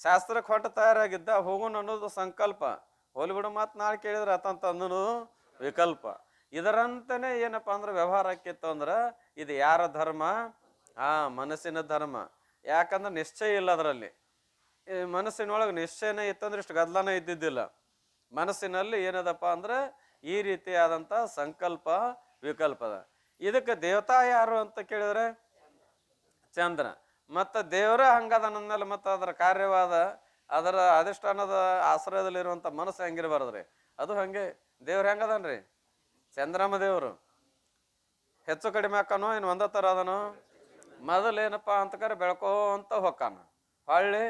ಶಾಸ್ತ್ರಕ್ಕೆ ಹೊಟ್ಟು ತಯಾರಾಗಿದ್ದ ಹೋಗೋಣ ಅನ್ನೋದು ಸಂಕಲ್ಪ. ಹೋಲಿಬಿಡು ಮಾತು ನಾಳೆ ಕೇಳಿದ್ರೆ ಅತಂತ ಅನ್ನೋದು ವಿಕಲ್ಪ. ಇದರಂತನೇ ಏನಪ್ಪಾ ಅಂದ್ರೆ ವ್ಯವಹಾರ ಆಕಿತ್ತು ಅಂದ್ರೆ ಇದು ಯಾರ ಧರ್ಮ? ಮನಸ್ಸಿನ ಧರ್ಮ. ಯಾಕಂದ್ರೆ ನಿಶ್ಚಯ ಇಲ್ಲ ಅದರಲ್ಲಿ. ಮನಸ್ಸಿನೊಳಗೆ ನಿಶ್ಚಯನೇ ಇತ್ತಂದ್ರೆ ಇಷ್ಟು ಗದ್ದಲನೇ ಇದ್ದಿದ್ದಿಲ್ಲ. ಮನಸ್ಸಿನಲ್ಲಿ ಏನದಪ್ಪ ಅಂದ್ರೆ ಈ ರೀತಿಯಾದಂಥ ಸಂಕಲ್ಪ ವಿಕಲ್ಪದ. ಇದಕ್ಕೆ ದೇವತಾ ಯಾರು ಅಂತ ಕೇಳಿದ್ರೆ ಚಂದ್ರ. ಮತ್ತು ದೇವರ ಹಂಗದನಂದ್ಮೇಲೆ ಮತ್ತು ಅದರ ಕಾರ್ಯವಾದ ಅದರ ಅಧಿಷ್ಠಾನದ ಆಶ್ರಯದಲ್ಲಿರುವಂಥ ಮನಸ್ಸು ಹೆಂಗಿರ್ಬಾರ್ದ್ರಿ? ಅದು ಹಂಗೆ. ದೇವ್ರು ಹೆಂಗದನ್ರಿ? ಚಂದ್ರಮ ದೇವರು ಹೆಚ್ಚು ಕಡಿಮೆ ಹಾಕನೋ ಏನು ಒಂದ ಥರ ಅದನೋ? ಮೊದಲೇನಪ್ಪ ಅಂತಕರೆ ಬೆಳ್ಕೋಂತ ಹೊಕ್ಕಾನ, ಹೊಳ್ಳಿ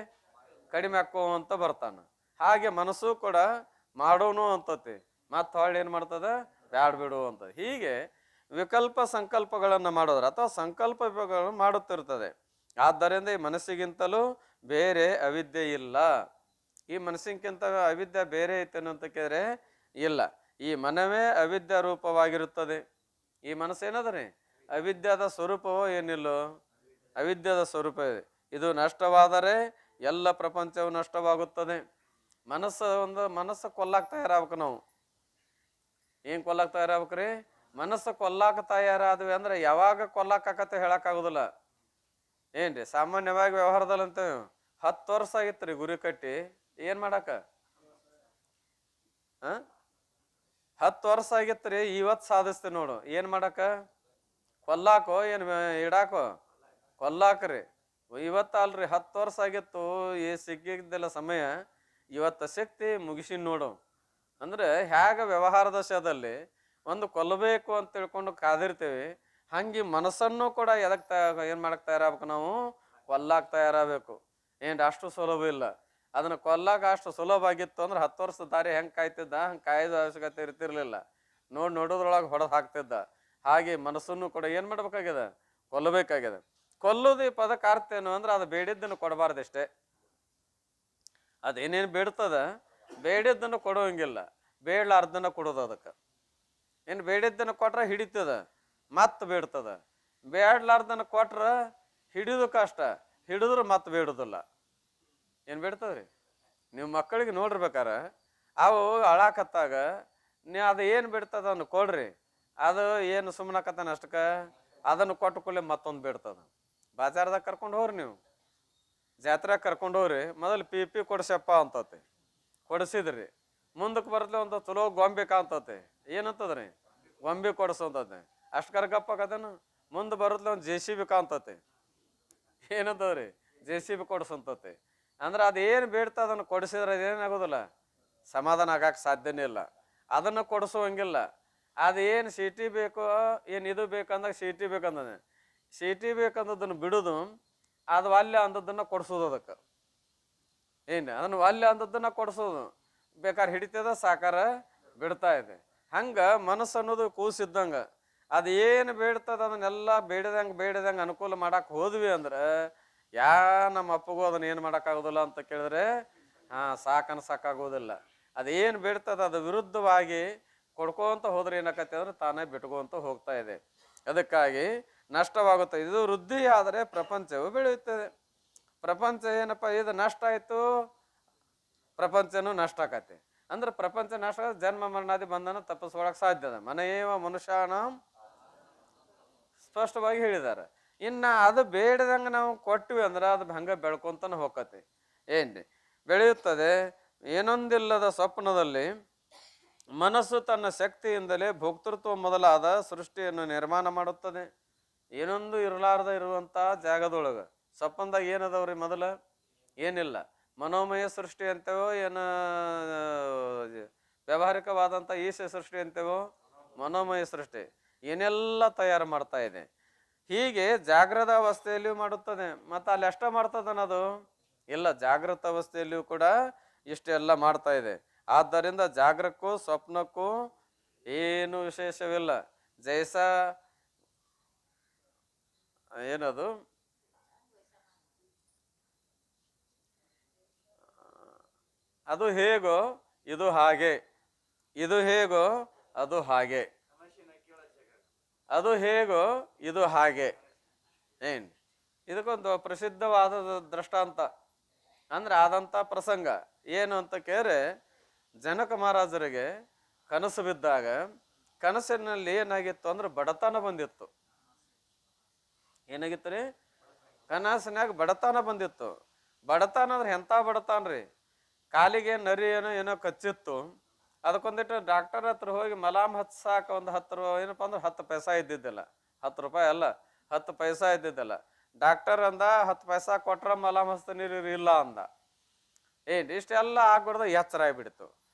ಕಡಿಮೆ ಹಾಕೋಂತ ಬರ್ತಾನ. ಹಾಗೆ ಮನಸ್ಸು ಕೂಡ ಮಾಡೋನು ಅಂತತಿ, ಮತ್ತೆ ಹೊಳ್ಳಿ ಏನು ಮಾಡ್ತದ? ಬ್ಯಾಡ್ ಬಿಡು ಅಂತ. ಹೀಗೆ ವಿಕಲ್ಪ ಸಂಕಲ್ಪಗಳನ್ನು ಮಾಡೋದ್ರ ಅಥವಾ ಸಂಕಲ್ಪ ಮಾಡುತ್ತಿರ್ತದೆ. ಆದ್ದರಿಂದ ಈ ಮನಸ್ಸಿಗಿಂತಲೂ ಬೇರೆ ಅವಿದ್ಯೆ ಇಲ್ಲ. ಈ ಮನಸ್ಸಿಗಿಂತ ಅವಿದ್ಯೆ ಬೇರೆ ಐತೇನು ಅಂತ ಕೇಳಿದ್ರೆ ಇಲ್ಲ. ಈ ಮನವೇ ಅವಿದ್ಯಾ ರೂಪವಾಗಿರುತ್ತದೆ. ಈ ಮನಸ್ಸೇನದ್ರಿ? ಅವಿದ್ಯಾದ ಸ್ವರೂಪವೋ ಏನಿಲ್ಲೋ? ಅವಿದ್ಯಾದ ಸ್ವರೂಪ ಇದೆ. ಇದು ನಷ್ಟವಾದರೆ ಎಲ್ಲ ಪ್ರಪಂಚವು ನಷ್ಟವಾಗುತ್ತದೆ. ಮನಸ್ಸು ಕೊಲ್ಲಾಕ್ ತಯಾರಾಗ್ಬೇಕು ನಾವು. ಏನ್ ಕೊಲ್ಲಾಕ್ ತಯಾರಾಗ್ಬೇಕ್ರಿ? ಮನಸ್ಸು ಕೊಲ್ಲಾಕ ತಯಾರಾದ್ವಿ ಅಂದ್ರೆ ಯಾವಾಗ ಕೊಲ್ಲಾಕತ್ತೆ ಹೇಳಕ್ಕಾಗುದಿಲ್ಲ. ಏನ್ರಿ ಸಾಮಾನ್ಯವಾಗಿ ವ್ಯವಹಾರದಲ್ಲಿ ಅಂತ 10 ವರ್ಷ ಆಗಿತ್ರಿ ಗುರಿ ಕಟ್ಟಿ ಏನ್ ಮಾಡಾಕ 10 ವರ್ಷ ಆಗಿತ್ರಿ, ಇವತ್ ಸಾಧಿಸ್ತೀವಿ ನೋಡು. ಏನ್ ಮಾಡಾಕ ಕೊಲ್ಲಾಕೋ ಏನ್ ಇಡಾಕೋ? ಕೊಲ್ಲಾಕ್ರಿ. ಇವತ್ತ ಅಲ್ರಿ 10 ವರ್ಷ ಆಗಿತ್ತು. ಸಿಕ್ಕಿದ್ದೆಲ್ಲ ಸಮಯ ಇವತ್ತ ಶಕ್ತಿ ಮುಗಿಸಿನ್ ನೋಡು. ಅಂದ್ರೆ ಹೇಗ ವ್ಯವಹಾರ ದಶದಲ್ಲಿ ಒಂದು ಕೊಲ್ಲಬೇಕು ಅಂತ ತಿಳ್ಕೊಂಡು ಕಾದಿರ್ತೀವಿ, ಹಂಗೆ ಮನಸ್ಸನ್ನು ಕೂಡ ಏನ್ ಮಾಡಕ್ ತಯಾರಾಗಬೇಕು? ನಾವು ಕೊಲ್ಲಾಕ್ ತಯಾರಾಗಬೇಕು. ಅಷ್ಟು ಸುಲಭ ಇಲ್ಲ. ಅದನ್ನ ಕೊಲ್ಲಾಕ ಅಷ್ಟು ಸುಲಭ ಆಗಿತ್ತು ಅಂದ್ರೆ 10 ವರ್ಷದ ದಾರಿ ಹೆಂಗ್ ಕಾಯ್ತಿದ್ದ, ಹಂಗೆ ಕಾಯ್ದ ಅವಶ್ಯಕತೆ ಇರ್ತಿರ್ಲಿಲ್ಲ. ನೋಡೋದ್ರೊಳಗೆ ಹೊಡೆದು ಹಾಕ್ತಿದ್ದ. ಹಾಗೆ ಮನಸ್ಸನ್ನು ಕೂಡ ಏನ್ ಮಾಡ್ಬೇಕಾಗ್ಯದ? ಕೊಲ್ಲಬೇಕಾಗ್ಯದ. ಕೊಲ್ಲುದು ಈ ಪದಕ್ಕೆ ಅರ್ಥ ಏನು ಅಂದ್ರೆ ಅದು ಬೇಡಿದ್ದನ್ನು ಕೊಡಬಾರ್ದಷ್ಟೇ. ಅದೇನೇನು ಬೇಡ್ತದ ಬೇಡಿದ್ದನ್ನು ಕೊಡುವಂಗಿಲ್ಲ, ಬೇಡ್ಲಾರ್ದನ್ನ ಕೊಡೋದು. ಅದಕ್ಕೆ ಬೇಡಿದ್ದನ್ನು ಕೊಟ್ರೆ ಹಿಡಿತದ, ಮತ್ ಬೇಡ್ತದ. ಬೇಡ್ಲಾರ್ದನ್ನ ಕೊಟ್ರ ಹಿಡಿದು ಕಷ್ಟ, ಹಿಡಿದ್ರು ಮತ್ ಬೇಡುದಿಲ್ಲ. ಬೇಡ್ತದ್ರಿ? ನೀವು ಮಕ್ಕಳಿಗೆ ನೋಡಿರ್ಬೇಕಾರ, ಅವು ಅಳಾಕತ್ತಾಗ ಅದು ಏನು ಬಿಡ್ತದ ಅದನ್ನು ಕೊಡ್ರಿ, ಅದು ಏನು ಸುಮ್ಮನಾಕತ್ತಾನ ಅಷ್ಟಕ್ಕ ಅದನ್ನು ಕೊಟ್ಟು ಕೂಡಲೇ ಮತ್ತೊಂದು ಬೇಡ್ತದ. ಬಾಜಾರ್ದಾಗ ಕರ್ಕೊಂಡು ಹೋಗ್ರಿ, ನೀವು ಜಾತ್ರೆಗೆ ಕರ್ಕೊಂಡು ಹೋಗ್ರಿ, ಮೊದಲು ಪಿ ಕೊಡ್ಸಪ್ಪ ಅಂತತಿ. ಕೊಡಿಸಿದ್ರಿ, ಮುಂದಕ್ಕೆ ಬರತ್ಲೆ ಒಂದು ಚಲೋ ಗೊಂಬೆ ಕಾಂತತೆ. ಏನಂತದ್ರಿ? ಗೊಂಬೆ ಕೊಡಿಸೋಂತತೆ. ಅಷ್ಟು ಕರ್ಗಪ್ಪಕದೇನು ಮುಂದೆ ಬರತ್ಲೆ ಒಂದು JCB ಕಾಂತತೆ. ಏನಂತದ್ರಿ? JCB ಕೊಡಿಸೋಂತತೆ. ಅಂದ್ರೆ ಅದೇನು ಬೇಡ್ತಾ ಅದನ್ನು ಕೊಡಿಸಿದ್ರೆ ಅದೇನಾಗೋದಿಲ್ಲ, ಸಮಾಧಾನ ಆಗಕ್ಕೆ ಸಾಧ್ಯನೇ ಇಲ್ಲ. ಅದನ್ನು ಕೊಡಿಸೋಂಗಿಲ್ಲ. ಅದೇನು ಸಿಟಿ ಬೇಕೋ ಏನು ಇದು ಬೇಕಂದಾಗ ಸಿಟಿ ಬೇಕಂದ, ಸಿಟಿ ಬೇಕಂದದನ್ನು ಬಿಡುದು, ಅದು ಅಲ್ಲೇ ಅಂದದನ್ನು ಕೊಡಿಸೋದು. ಅದಕ್ಕೆ ಅದನ್ನು ಅಲ್ಲೇ ಅಂದದನ್ನು ಕೊಡಿಸೋದು. ಬೇಕಾದ್ರೆ ಹಿಡಿತದ, ಸಾಕಾರ ಬಿಡ್ತಾ ಇದೆ. ಹಂಗ ಮನಸ್ಸು ಅನ್ನೋದು ಕೂಸಿದ್ದಂಗ, ಅದು ಏನು ಬೇಡ್ತದ ಅದನ್ನೆಲ್ಲ ಬೇಡದಂಗೆ ಅನುಕೂಲ ಮಾಡಕ್ಕೆ ಹೋದ್ವಿ ಅಂದ್ರೆ ನಮ್ಮ ಅಪ್ಪಗೂ ಅದನ್ನ ಏನು ಮಾಡೋಕ್ಕಾಗೋದಿಲ್ಲ ಅಂತ ಕೇಳಿದ್ರೆ ಸಾಕಾಗೋದಿಲ್ಲ. ಅದೇನು ಬೇಡ್ತದ ಅದು ವಿರುದ್ಧವಾಗಿ ಕೊಡ್ಕೋಂತ ಹೋದ್ರೆ ಏನಾಕತ್ತೆ ಅಂದ್ರೆ ತಾನೇ ಬಿಟ್ಕೊಂತ ಹೋಗ್ತಾ ಇದೆ. ಅದಕ್ಕಾಗಿ ನಷ್ಟವಾಗುತ್ತೆ. ಇದು ವೃದ್ಧಿ ಆದರೆ ಪ್ರಪಂಚವು ಬೆಳೆಯುತ್ತದೆ. ಪ್ರಪಂಚ ಏನಪ್ಪ ಇದು ನಷ್ಟ ಆಯ್ತು, ಪ್ರಪಂಚನೂ ನಷ್ಟ ಆಕತಿ. ಅಂದ್ರೆ ಪ್ರಪಂಚ ನಷ್ಟ, ಜನ್ಮ ಮರಣಾದಿ ಬಂಧನ ತಪ್ಪಿಸ್ಕೊಳಕ್ ಸಾಧ್ಯ ಅದ. ಮನೆಯವ ಮನುಷ್ಯನ ಸ್ಪಷ್ಟವಾಗಿ ಹೇಳಿದ್ದಾರೆ. ಇನ್ನ ಅದು ಬೇಡದಂಗೆ ನಾವು ಕೊಟ್ಟಿವಿ ಅಂದ್ರೆ ಅದು ಹಂಗ ಬೆಳ್ಕೊಂತಾನೆ ಹೋಗತಿ. ಬೆಳೆಯುತ್ತದೆ. ಏನೊಂದಿಲ್ಲದ ಸ್ವಪ್ನದಲ್ಲಿ ಮನಸ್ಸು ತನ್ನ ಶಕ್ತಿಯಿಂದಲೇ ಭೋಕ್ತೃತ್ವ ಮೊದಲಾದ ಸೃಷ್ಟಿಯನ್ನು ನಿರ್ಮಾಣ ಮಾಡುತ್ತದೆ. ಏನೊಂದು ಇರಲಾರ್ದ ಇರುವಂತ ಜಾಗದೊಳಗೆ ಸ್ವಪ್ನದಾಗ ಏನದವ್ರಿ? ಮೊದಲ ಏನಿಲ್ಲ. ಮನೋಮಯ ಸೃಷ್ಟಿ ಅಂತೇವೋ, ಏನು ವ್ಯಾವಹಾರಿಕವಾದಂಥ ಈಶ ಸೃಷ್ಟಿ ಅಂತೇವೋ, ಮನೋಮಯ ಸೃಷ್ಟಿ ಏನೆಲ್ಲ ತಯಾರು ಮಾಡ್ತಾ ಇದೆ. ಹೀಗೆ ಜಾಗೃತ ಅವಸ್ಥೆಯಲ್ಲಿಯೂ ಮಾಡುತ್ತದೆ. ಮತ್ತು ಅಲ್ಲಿ ಅಷ್ಟ ಮಾಡ್ತದ ಅನ್ನೋದು ಇಲ್ಲ, ಜಾಗೃತ ಅವಸ್ಥೆಯಲ್ಲಿಯೂ ಕೂಡ ಇಷ್ಟೆಲ್ಲ ಮಾಡ್ತಾ ಇದೆ. ಆದ್ದರಿಂದ ಜಾಗೃತಕ್ಕೂ ಸ್ವಪ್ನಕ್ಕೂ ಏನು ವಿಶೇಷವಿಲ್ಲ. ಜೈಸ ಏನದು ಅದು ಹೇಗೋ ಇದು ಹಾಗೆ, ಇದು ಹೇಗೋ ಅದು ಹಾಗೆ, ಅದು ಹೇಗೋ ಇದು ಹಾಗೆ. ಇದಕ್ಕೊಂದು ಪ್ರಸಿದ್ಧವಾದ ದೃಷ್ಟಾಂತ ಅಂದ್ರೆ ಆದಂಥ ಪ್ರಸಂಗ ಏನು ಅಂತ ಕೇಳಿದ್ರೆ, ಜನಕ ಮಹಾರಾಜರಿಗೆ ಕನಸು ಬಿದ್ದಾಗ ಕನಸಿನಲ್ಲಿ ಏನಾಗಿತ್ತು ಅಂದ್ರೆ ಬಡತನ ಬಂದಿತ್ತು. ಏನಾಗಿತ್ತು ರೀ? ಕನಸಿನಾಗ ಬಡತನ ಬಂದಿತ್ತು. ಬಡತನ ಅಂದ್ರೆ ಎಂಥ ಬಡತನ ರೀ? ಕಾಲಿಗೆ ನರಿ ಏನೋ ಕಚ್ಚಿತ್ತು. ಅದಕ್ಕೊಂದಿಟ್ಟು ಡಾಕ್ಟರ್ ಹತ್ರ ಹೋಗಿ ಮಲಾಮ್ ಹಚ್ಚಾಕ ಒಂದು 10 ರೂಪಾಯಿ, ಏನಪ್ಪ ಅಂದ್ರೆ 10 ಪೈಸಾ ಇದ್ದಿದ್ದಿಲ್ಲ. 10 ರೂಪಾಯಿ ಅಲ್ಲ, 10 ಪೈಸಾ ಇದ್ದಿದ್ದಿಲ್ಲ. ಡಾಕ್ಟರ್ ಅಂದ 10 ಪೈಸಾ ಕೊಟ್ರ ಮಲಾಮ್ ಹಚ್ತ ನೀರು ಇಲ್ಲ ಅಂದ. ಇಷ್ಟೆಲ್ಲ ಆಗ್ಬಿಡ್ದು. ಎಚ್ಚರ ಆಗಿಬಿಡ್ತು.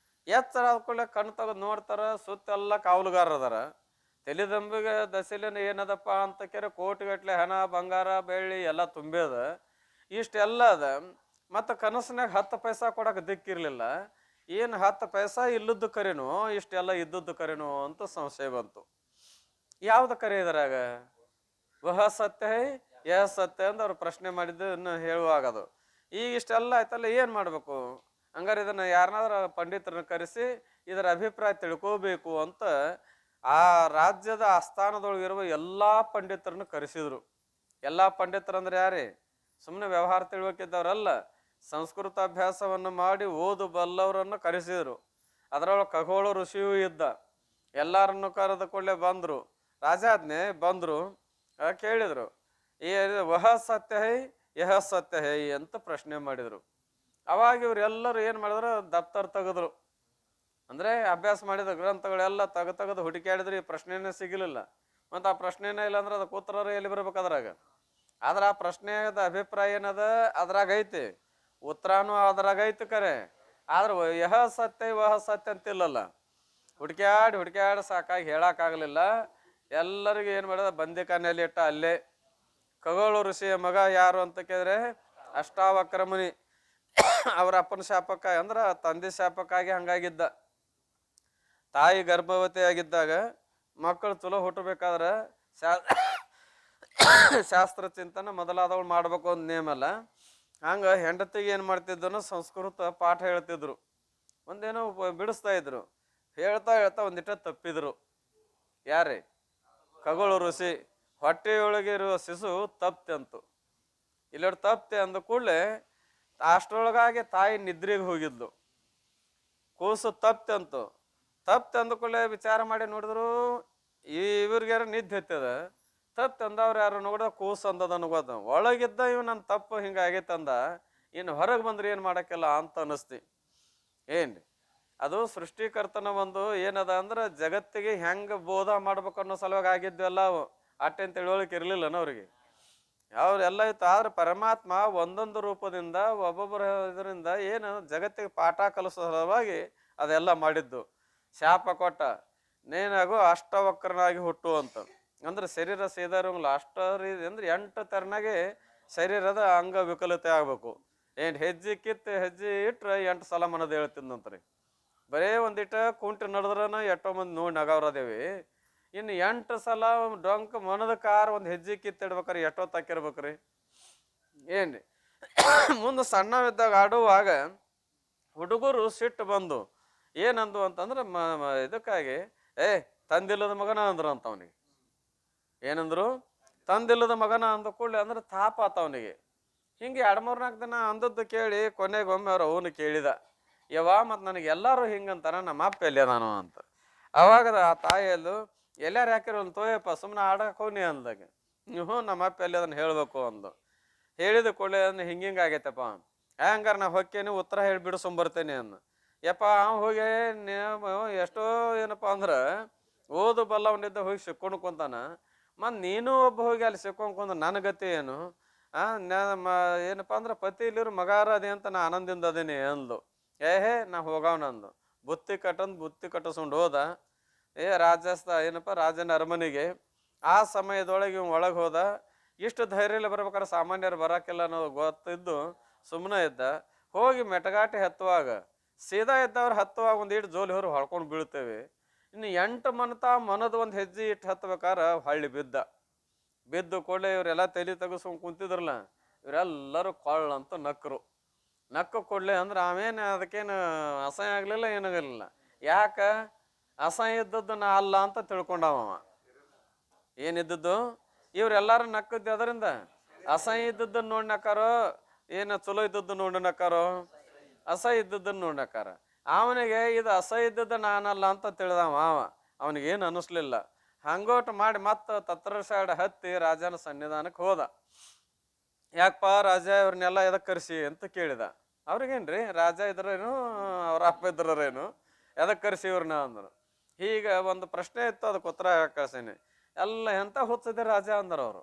ಎಚ್ಚರ ಆದ್ಕೊಳ್ಳೆ ಕಣ್ಣು ತೆಗೆದು ನೋಡ್ತಾರ, ಸುತ್ತೆಲ್ಲ ಕಾವಲುಗಾರ ಅದಾರ. ತಲೆದಂಬಿಗೆ ದಸಲಿನ ಏನದಪ್ಪ ಅಂತ ಕೇಳಿ ಕೋಟಿಗಟ್ಲೆ ಹಣ ಬಂಗಾರ ಬೆಳ್ಳಿ ಎಲ್ಲ ತುಂಬ್ಯದ. ಇಷ್ಟೆಲ್ಲ ಅದ. ಮತ್ತು ಕನಸಿನಾಗ 10 ಪೈಸಾ ಕೊಡಕ್ಕೆ ದಿಕ್ಕಿರ್ಲಿಲ್ಲ. ಏನು 10 ಪೈಸಾ ಇಲ್ಲದ್ದು ಕರೆನೋ, ಇಷ್ಟೆಲ್ಲ ಇದ್ದದ್ದು ಕರೆನೋ ಅಂತ ಸಂಶಯ ಬಂತು. ಯಾವ್ದು ಕರೆ ಇದ್ರಾಗ? ವಹ ಸತ್ಯ ಹೈ ಯಹ ಸತ್ಯ ಅಂತ ಅವ್ರು ಪ್ರಶ್ನೆ ಮಾಡಿದ್ದು ಇನ್ನು ಹೇಳುವಾಗದು. ಈಗ ಇಷ್ಟೆಲ್ಲ ಆಯ್ತಲ್ಲ, ಏನು ಮಾಡಬೇಕು? ಹಂಗಾರೆ ಇದನ್ನು ಯಾರನ್ನಾದ್ರೂ ಪಂಡಿತರನ್ನ ಕರೆಸಿ ಇದರ ಅಭಿಪ್ರಾಯ ತಿಳ್ಕೋಬೇಕು ಅಂತ ಆ ರಾಜ್ಯದ ಆಸ್ಥಾನದೊಳಗಿರುವ ಎಲ್ಲ ಪಂಡಿತರನ್ನು ಕರೆಸಿದ್ರು. ಎಲ್ಲ ಪಂಡಿತರಂದ್ರೆ ಯಾರೇ? ಸುಮ್ಮನೆ ವ್ಯವಹಾರ ತಿಳ್ಬೇಕಿದ್ದವ್ರಲ್ಲ, ಸಂಸ್ಕೃತ ಅಭ್ಯಾಸವನ್ನು ಮಾಡಿ ಓದು ಬಲ್ಲವರನ್ನು ಕರೆಸಿದ್ರು. ಅದರೊಳಗೆ ಖಗೋಳ ಋಷಿಯೂ ಇದ್ದ. ಎಲ್ಲಾರನ್ನು ಕರೆದ ಕೂಡಲೇ ಬಂದರು. ರಾಜಾಜ್ಞೆ ಬಂದರು. ಕೇಳಿದರು, ಈ ವಹ ಸತ್ಯ ಹೈ ಯಹ ಸತ್ಯ ಹೈ ಅಂತ ಪ್ರಶ್ನೆ ಮಾಡಿದರು. ಅವಾಗ ಇವರೆಲ್ಲರೂ ಏನು ಮಾಡಿದ್ರು, ದಪ್ತರ್ ತೆಗೆದ್ರು. ಅಂದರೆ ಅಭ್ಯಾಸ ಮಾಡಿದ ಗ್ರಂಥಗಳೆಲ್ಲ ತೆಗೆದು ಹುಡುಕಾಡಿದ್ರೆ ಈ ಪ್ರಶ್ನೆನೇ ಸಿಗಲಿಲ್ಲ. ಮತ್ತು ಆ ಪ್ರಶ್ನೆನೇ ಇಲ್ಲ ಅಂದ್ರೆ ಅದಕ್ಕೆ ಉತ್ತರ ಎಲ್ಲಿ ಬರ್ಬೇಕು ಅದ್ರಾಗ. ಆದ್ರೆ ಆ ಪ್ರಶ್ನೆದ ಅಭಿಪ್ರಾಯ ಏನದ ಅದ್ರಾಗ ಐತಿ, ಉತ್ತರನೂ ಅದ್ರಾಗ ಐತಿ ಕರೆ. ಆದ್ರೆ ಯಹ ಸತ್ಯ ವಹ ಸತ್ಯ ಅಂತಿಲ್ಲಲ್ಲ. ಹುಡ್ಕ್ಯಾಡಿ ಸಾಕಾಗಿ ಹೇಳಕ್ಕಾಗಲಿಲ್ಲ. ಎಲ್ಲರಿಗೂ ಏನು ಮಾಡಿದ, ಬಂದಿಖಾನೆಯಲ್ಲಿ ಇಟ್ಟ ಅಲ್ಲೇ. ಖಗೋಳ ಋಷಿಯ ಮಗ ಯಾರು ಅಂತ ಕೇಳಿದ್ರೆ ಅಷ್ಟಾವಕ್ರ ಮುನಿ. ಅವ್ರ ಅಪ್ಪನ ಶಾಪಕ್ಕಾಗಿ ಅಂದ್ರೆ ತಂದೆ ಶಾಪಕ್ಕಾಗಿ ಹಂಗಾಗಿದ್ದ. ತಾಯಿ ಗರ್ಭವತಿ ಆಗಿದ್ದಾಗ ಮಕ್ಕಳು ಚಲೋ ಹುಟ್ಟಬೇಕಾದ್ರೆ ಶಾಸ್ತ್ರ ಚಿಂತನೆ ಮೊದಲಾದವಳು ಮಾಡ್ಬೇಕು ಅಂತ ನೇಮಲ್ಲ. ಹಂಗೆ ಹೆಂಡತಿಗೆ ಏನು ಮಾಡ್ತಿದ್ದನು, ಸಂಸ್ಕೃತ ಪಾಠ ಹೇಳ್ತಿದ್ರು. ಒಂದೇನೋ ಬಿಡಿಸ್ತಾ ಇದ್ರು. ಹೇಳ್ತಾ ಒಂದಿಟ್ಟ ತಪ್ಪಿದ್ರು. ಯಾರೇ? ಖಗೋಳ ಋಷಿ. ಹೊಟ್ಟೆಯೊಳಗೆ ಇರುವ ಶಿಶು ತಪ್ತೆಂತು. ಇಲ್ಲೊಟ್ಟು ತಪ್ತೆ ಅಂದ ಕೂಡಲೇ ಅಷ್ಟರೊಳಗಾಗಿ ತಾಯಿ ನಿದ್ರೆಗೆ ಹೋಗಿದ್ಲು. ಕೂಸು ತಪ್ತೆಂತು. ಅಂದ ಕೂಡಲೇ ವಿಚಾರ ಮಾಡಿ ನೋಡಿದ್ರು, ಇವ್ರಿಗ್ಯಾರ ನಿದ್ದೆ ಹತ್ತದ. ಅಂದವ್ರು ಯಾರು ನೋಡ, ಕೂಸು ಅಂದದ ಅನ್ಕೋತ. ಒಳಗಿದ್ದ ಇವ್ ನನ್ನ ತಪ್ಪು ಹಿಂಗಾಗೈತಂದ, ಇನ್ನು ಹೊರಗೆ ಬಂದ್ರೆ ಏನು ಮಾಡೋಕ್ಕಿಲ್ಲ ಅಂತ ಅನ್ನಿಸ್ತಿ. ಏನು ಅದು ಸೃಷ್ಟಿಕರ್ತನ ಒಂದು ಏನದ ಅಂದ್ರೆ ಜಗತ್ತಿಗೆ ಹೆಂಗೆ ಬೋಧ ಮಾಡ್ಬೇಕು ಅನ್ನೋ ಸಲುವಾಗಿ ಆಗಿದ್ವೆಲ್ಲ ಅವು. ಅಟ್ಟೆಂತ ತಿಳುವಳಿಕೆ ಇರಲಿಲ್ಲನ ಅವ್ರಿಗೆ. ಅವ್ರೆಲ್ಲ ಇತ್ತು. ಆದ್ರೆ ಪರಮಾತ್ಮ ಒಂದೊಂದು ರೂಪದಿಂದ ಒಬ್ಬೊಬ್ಬರ ಇದರಿಂದ ಏನು ಜಗತ್ತಿಗೆ ಪಾಠ ಕಲಿಸೋ ಸಲುವಾಗಿ ಅದೆಲ್ಲ ಮಾಡಿದ್ದು. ಶಾಪ ಕೊಟ್ಟ, ನೇನಾಗು ಅಷ್ಟವಕ್ರನಾಗಿ ಹುಟ್ಟು ಅಂತ. ಅಂದ್ರೆ ಶರೀರ ಸೇದಾರಂಗಿಲ್ಲ. ಅಂದ್ರೆ 8 ತೆರನಾಗೆ ಶರೀರದ ಅಂಗ ವಿಕಲತೆ ಆಗ್ಬೇಕು. ಹೆಜ್ಜೆ ಕಿತ್ತು ಹೆಜ್ಜೆ ಇಟ್ರೆ 8 ಸಲ ಮನದ ಹೇಳ್ತಿದ್ದಂತ್ರಿ. ಬರೇ ಒಂದಿಟ ಕುಂಟು ನಡೆದ್ರನ ಎಷ್ಟೋ ಮಂದಿ ನೋಡಿ ನಗವ್ರದೇವಿ. ಇನ್ನು 8 ಸಲ ಡೊಂಕ್ ಮನದ ಕಾರ್ ಒಂದು ಹೆಜ್ಜೆ ಕಿತ್ತಿಡ್ಬೇಕ್ರಿ ಎಷ್ಟೋ ತಕ್ಕಿರ್ಬೇಕ್ರಿ. ಏನ್ರಿ ಮುಂದೆ ಸಣ್ಣವಿದ್ದಾಗ ಆಡುವಾಗ ಹುಡುಗರು ಸಿಟ್ಟು ಬಂದು ಏನಂದು ಅಂತಂದ್ರೆ ಇದಕ್ಕಾಗಿ ತಂದಿಲ್ಲದ ಮಗನ ಅಂದ್ರು ಅಂತ ಅವನಿಗೆ. ಏನಂದ್ರು? ತಂದಿಲ್ಲದ ಮಗನ ಅಂದ ಕೂಡಲೇ ಅಂದ್ರೆ ತಾಪ ಆತ ಅವನಿಗೆ. ಹಿಂಗೆ 2-3-4 ದಿನ ಅಂದದ್ದು ಕೇಳಿ ಕೊನೆಗೊಮ್ಮೆ ಅವ್ರು ಅವನು ಕೇಳಿದ, ಮತ್ತು ನನಗೆ ಎಲ್ಲರೂ ಹಿಂಗಂತಾರ, ನಮ್ಮ ಅಪ್ಪ ಎಲ್ಲಿ ನಾನು ಅಂತ. ಅವಾಗ ಆ ತಾಯಿಯಲ್ಲೂ ಎಲ್ಲಾರು ಯಾಕಿರೋನು ತೋಯಪ್ಪ ಸುಮ್ಮನೆ ಆಡಕ್ಕೆ ಹೋಗಿ ಅಂದಾಗ, ಹ್ಞೂ ನಮ್ಮ ಅಪ್ಪ ಎಲ್ಲಿ ಅದನ್ನು ಹೇಳಬೇಕು ಅಂದು. ಹೇಳಿದ ಕೂಡಲೇ ಅಂದ್ರೆ ಹಿಂಗೆ ಆಗೈತಪ್ಪ. ಹಂಗಾರೆ ನಾ ಹೊಕ್ಕೇನೆ ಉತ್ತರ ಹೇಳಿ ಬಿಡಿಸ್ಕೊಂಬರ್ತೇನೆ ಅಂದು. ಯಪ್ಪ ಹೋಗಿ ಎಷ್ಟೋ ಏನಪ್ಪ ಅಂದ್ರೆ ಓದು ಬಲ್ಲವನಿದ್ದ ಹೋಗಿ ಸಿಕ್ಕೊಂಡು ಕುಂತಾನ. ಮತ್ತು ನೀನು ಒಬ್ಬ ಹೋಗಿ ಅಲ್ಲಿ ಸಿಕ್ಕೊಂಡ್ಕೊಂಡ್ರೆ ನನ್ನ ಗತಿ ಏನು? ಏನಪ್ಪ ಅಂದ್ರೆ ಪತಿ ಇಲ್ಲಿರು ಮಗಾರ ಅದೇ ಅಂತ ನಾ ಆನಂದಿಂದ ಅದೇನಿ ಅಂದ್ಲು. ನಾ ಹೋಗವನಂದು. ಬುತ್ತಿ ಕಟ್ಟಿಸ್ಕೊಂಡು ಹೋದ. ಏನಪ್ಪ ರಾಜನ ಅರಮನೆಗೆ. ಆ ಸಮಯದೊಳಗೆ ಇವ್ ಒಳಗೆ ಹೋದ. ಇಷ್ಟು ಧೈರ್ಯ ಬರ್ಬೇಕಾದ್ರೆ ಸಾಮಾನ್ಯರು ಬರಾಕಿಲ್ಲ ಅನ್ನೋದು ಗೊತ್ತಿದ್ದು ಸುಮ್ಮನೆ ಇದ್ದ. ಹೋಗಿ ಮೆಟಗಾಟಿ ಹತ್ತುವಾಗ ಸೀದಾ ಇದ್ದವ್ರು ಹತ್ತುವಾಗ ಒಂದಿಟ್ಟು ಜೋಲಿ ಹೊರ ಹೊಳ್ಕೊಂಡು ಬೀಳ್ತೇವೆ. ಇನ್ನು 8 ಮನದ ಒಂದು ಹೆಜ್ಜೆ ಇಟ್ಟು ಹತ್ಬೇಕಾರೆ ಹಳ್ಳಿ ಬಿದ್ದು ಕೂಡಲೇ ಇವರೆಲ್ಲ ತಲೆ ತೆಗೆಸ್ಕೊಂಡು ಕುಂತಿದ್ರಲ್ಲ, ಇವರೆಲ್ಲರೂ ಕೊಳ್ಳಂತ ನಕ್ಕು ಕೊಡ್ಲಿ ಅಂದ್ರೆ ಆಮೇನು ಅದಕ್ಕೇನು ಅಸಹ್ಯ ಆಗಲಿಲ್ಲ, ಏನಾಗಲಿಲ್ಲ. ಯಾಕೆ ಅಸಹ್ಯ ಇದ್ದದ್ದು ನಾ ಅಲ್ಲ ಅಂತ ತಿಳ್ಕೊಂಡವ. ಏನಿದ್ದದ್ದು ಇವರೆಲ್ಲರೂ ನಕ್ಕದ್ದು ಅದರಿಂದ ಅಸಹ್ಯ ಇದ್ದದ್ದನ್ನು ನೋಡಿ ನಕ್ಕಾರೋ, ಏನು ಚಲೋ ಇದ್ದದ್ದು ನೋಡಿ ನಕ್ಕಾರೋ? ಅಸಹ್ಯ ಇದ್ದದ್ದನ್ನು ನೋಡಿ ನಕ್ಕಾರ. ಅವನಿಗೆ ಇದು ಅಸಹ್ಯ ಇದ್ದದ್ದು ನಾನಲ್ಲ ಅಂತ ತಿಳಿದವ. ಅವನಿಗೇನು ಅನ್ನಿಸ್ಲಿಲ್ಲ. ಹಂಗೋಟು ಮಾಡಿ ಮತ್ತೆ ತತ್ರ ಸೈಡ್ ಹತ್ತಿ ರಾಜನ ಸನ್ನಿಧಾನಕ್ಕೆ ಹೋದ. ಯಾಕಪ್ಪ ರಾಜ ಇವ್ರನ್ನೆಲ್ಲ ಎದಕ್ಕೆ ಕರೆಸಿ ಅಂತ ಕೇಳಿದ. ಅವ್ರಿಗೇನ್ರಿ ರಾಜ ಇದ್ರೇನು ಅವ್ರ ಅಪ್ಪ ಇದ್ರೇನು ಎದಕ್ಕೆ ಕರೆಸಿ ಇವ್ರನ್ನ ಅಂದರು. ಈಗ ಒಂದು ಪ್ರಶ್ನೆ ಇತ್ತು, ಅದಕ್ಕೆ ಉತ್ತರ ಕಳ್ಸೀನಿ. ಎಲ್ಲ ಎಂತ ಹುಚ್ಚದೆ ರಾಜ ಅಂದರು ಅವರು.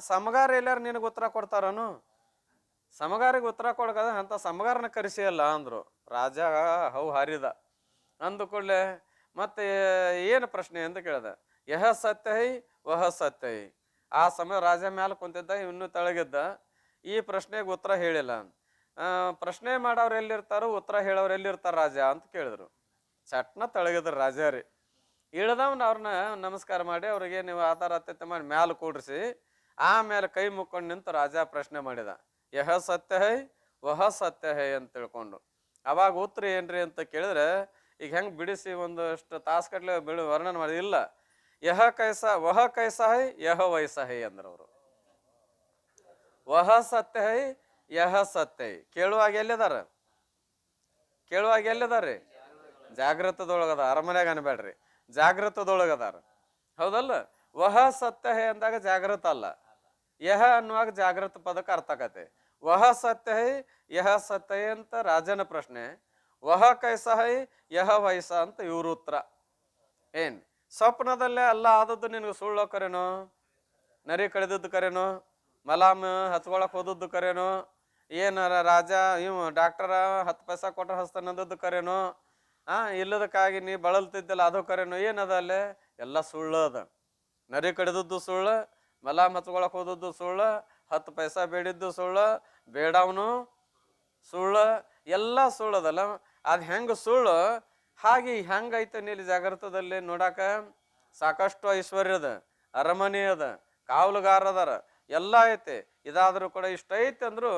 ಸಮಗಾರ ಎಲ್ಲಾರು ನಿನಗೆ ಉತ್ತರ ಕೊಡ್ತಾರನು? ಸಮಗಾರಿಗೆ ಉತ್ತರ ಕೊಡಕದ ಅಂತ ಸಮಗಾರನ ಕರೆಸಿಯಲ್ಲ ಅಂದರು. ರಾಜ ಹವು ಹಾರಿದ. ಅಂದು ಕೂಡಲೇ ಮತ್ತೆ ಏನು ಪ್ರಶ್ನೆ ಅಂತ ಕೇಳಿದ. ಯಹ ಸತ್ಯ ಹೈ ವಹ ಸತ್ಯ ಹೈ. ಆ ಸಮಯ ರಾಜ ಮ್ಯಾಲ ಕುಂತಿದ್ದ, ಇನ್ನೂ ತೆಳಗಿದ್ದ. ಈ ಪ್ರಶ್ನೆಗೆ ಉತ್ತರ ಹೇಳಿಲ್ಲ. ಪ್ರಶ್ನೆ ಮಾಡೋರು ಎಲ್ಲಿರ್ತಾರೋ ಉತ್ತರ ಹೇಳೋರು ಎಲ್ಲಿರ್ತಾರ ರಾಜ ಅಂತ ಕೇಳಿದ್ರು. ಚಟ್ನ ತೆಳಗಿದ್ರು ರಾಜ ರೀ. ಇಳ್ದವ್ನ ಅವ್ರನ್ನ ನಮಸ್ಕಾರ ಮಾಡಿ ಅವ್ರಿಗೆ ನೀವು ಆಧಾರ ಅತ್ಯತೆ ಮಾಡಿ ಮ್ಯಾಲ ಕೂಡ್ರಿಸಿ ಆಮೇಲೆ ಕೈ ಮುಕ್ಕೊಂಡು ನಿಂತು ರಾಜ ಪ್ರಶ್ನೆ ಮಾಡಿದ. ಯಹ ಸತ್ಯ ಹೈ ವಹ ಸತ್ಯ ಹೈ ಅಂತ ತಿಳ್ಕೊಂಡು. ಅವಾಗ ಉತ್ತರ ಏನ್ರಿ ಅಂತ ಕೇಳಿದ್ರೆ, ಈಗ ಹೆಂಗೆ ಬಿಡಿಸಿ ಒಂದಷ್ಟು ತಾಸು ಕಟ್ಲೆ ವರ್ಣನೆ ಮಾಡಿ ಇಲ್ಲ. ಯಹ ಕೈಸ ವಹ ಕೈಸ ಹೈ ಯಹ ವೈಸ ಹೈ ಅಂದ್ರೆ ಅವರು. ವಹ ಸತ್ಯ ಹೈ ಯಹ ಸತ್ಯ ಹೈ. ಕೇಳುವಾಗ ಎಲ್ಲಿದಾರ್ರಿ? ಜಾಗೃತದೊಳಗದ, ಅರಮನೆಯಾಗ ಅನ್ಬೇಡ್ರಿ. ಜಾಗೃತದೊಳಗದಾರ. ಹೌದಲ್ಲ? ವಹ ಸತ್ಯ ಹೇ ಅಂದಾಗ ಜಾಗೃತ ಅಲ್ಲ, ಯಹ ಅನ್ನುವಾಗ ಜಾಗೃತ ಪದಕ್ಕೆ ಅರ್ಥ ಆಗತ್ತೆ. ವಹ ಸತ್ಯ ಹೈ ಯಹ ಸತ್ಯ ಹೈ ಅಂತ ರಾಜನ ಪ್ರಶ್ನೆ, ವಹ ಕೈಸ ಹೈ ಯಹ ವಯಸ್ಸ ಅಂತ ಇವ್ರ ಉತ್ತರ. ಏನ್ ಸ್ವಪ್ನದಲ್ಲೇ ಅಲ್ಲ ಆದದ್ದು ನಿನಗೆ ಸುಳ್ಳು ಕರೇನೋ, ನರಿ ಕಳೆದದ್ದು ಕರೇನೋ, ಮಲಾಮ್ ಹಚ್ಕೊಳಕ್ ಹೋದದ್ದು ಕರೇನೋ, ಏನಾರ ರಾಜ ಇವ್ ಡಾಕ್ಟರ 10 ಪೈಸಾ ಕೊಟ್ಟ ಹಸ್ತಾನಂದದ್ದು ಕರೇನೋ, ಇಲ್ಲದಕ್ಕಾಗಿ ನೀ ಬಳಲ್ತಿದ್ದಲ್ಲ ಅದು ಕರೇನೋ, ಏನದ ಅಲ್ಲೇ ಎಲ್ಲ ಸುಳ್ಳು ಅದ. ನರಿ ಕಡಿದದ್ದು ಸುಳ್ಳು, ಮಲಾಮ್ ಹಚ್ಕೊಳಕ್ ಹೋದದ್ದು ಸುಳ್ಳು, 10 ಪೈಸಾ ಬೇಡಿದ್ದು ಸುಳ್ಳು, ಬೇಡವನು ಸುಳ್ಳು, ಎಲ್ಲ ಸುಳ್ಳದಲ್ಲ. ಅದು ಹೆಂಗ ಸುಳ್ಳು ಹಾಗೆ ಹೆಂಗೈತೆ ನೀಲಿ ಜಾಗೃತದಲ್ಲಿ ನೋಡಾಕ ಸಾಕಷ್ಟು ಐಶ್ವರ್ಯದ, ಅರಮನೆ ಅದ, ಕಾವಲುಗಾರ ಅದಾರ, ಎಲ್ಲ ಐತೆ. ಇದಾದ್ರೂ ಕೂಡ ಇಷ್ಟ ಐತೆ ಅಂದ್ರು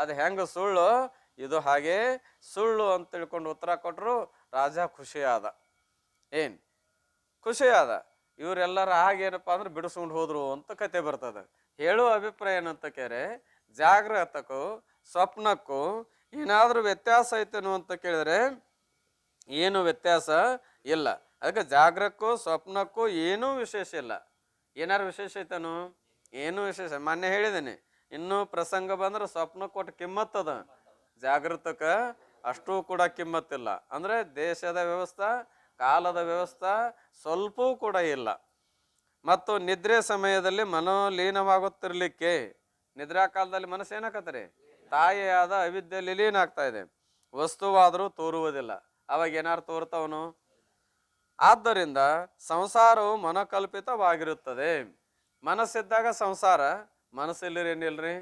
ಅದು ಹೆಂಗ ಸುಳ್ಳು, ಇದು ಹಾಗೆ ಸುಳ್ಳು ಅಂತ ತಿಳ್ಕೊಂಡು ಉತ್ತರ ಕೊಟ್ರು. ರಾಜ ಖುಷಿ ಆದ. ಏನ್ ಖುಷಿ ಆದ. ಇವರೆಲ್ಲರ ಆಗೇನಪ್ಪ ಅಂದ್ರೆ ಬಿಡಿಸ್ಕೊಂಡು ಹೋದ್ರು ಅಂತ ಕತೆ ಬರ್ತದೆ. ಹೇಳುವ ಅಭಿಪ್ರಾಯ ಏನಂತ ಕೇರೆ, ಜಾಗೃತಕ್ಕೂ ಸ್ವಪ್ನಕ್ಕೂ ಏನಾದ್ರೂ ವ್ಯತ್ಯಾಸ ಐತೇನು ಅಂತ ಕೇಳಿದ್ರೆ ಏನು ವ್ಯತ್ಯಾಸ ಇಲ್ಲ. ಅದಕ್ಕೆ ಜಾಗ್ರಕ್ಕೂ ಸ್ವಪ್ನಕ್ಕೂ ಏನೂ ವಿಶೇಷ ಇಲ್ಲ. ಏನಾರು ವಿಶೇಷ ಐತನು? ಏನೂ ವಿಶೇಷ. ಮೊನ್ನೆ ಹೇಳಿದ್ದೇನೆ, ಇನ್ನೂ ಪ್ರಸಂಗ ಬಂದ್ರೆ ಸ್ವಪ್ನ ಕೊಟ್ಟು ಕಿಮ್ಮತ್ತದ, ಜಾಗೃತಕ್ಕ ಅಷ್ಟೂ ಕೂಡ ಕಿಮ್ಮತ್ತಿಲ್ಲ. ಅಂದ್ರೆ ದೇಶದ ವ್ಯವಸ್ಥೆ, ಕಾಲದ ವ್ಯವಸ್ಥೆ ಸ್ವಲ್ಪವೂ ಕೂಡ ಇಲ್ಲ. ಮತ್ತು ನಿದ್ರೆ ಸಮಯದಲ್ಲಿ ಮನೋಲೀನವಾಗುತ್ತಿರ್ಲಿಕ್ಕೆ, ನಿದ್ರಾ ಕಾಲದಲ್ಲಿ ಮನಸ್ಸು ಏನಾಕತ್ತಾರೆ, ತಾಯಿಯಾದ ಅವಿದ್ಯೆಯಲ್ಲಿ ಲೀನ ಆಗ್ತಾ ಇದೆ, ವಸ್ತುವಾದರೂ ತೋರುವುದಿಲ್ಲ. ಅವಾಗ ಏನಾರು ತೋರ್ತಾವನು? ಆದ್ದರಿಂದ ಸಂಸಾರವು ಮನಕಲ್ಪಿತವಾಗಿರುತ್ತದೆ. ಮನಸ್ಸಿದ್ದಾಗ ಸಂಸಾರ, ಮನಸ್ಸಿಲ್ಲರೇನಿಲ್ರಿ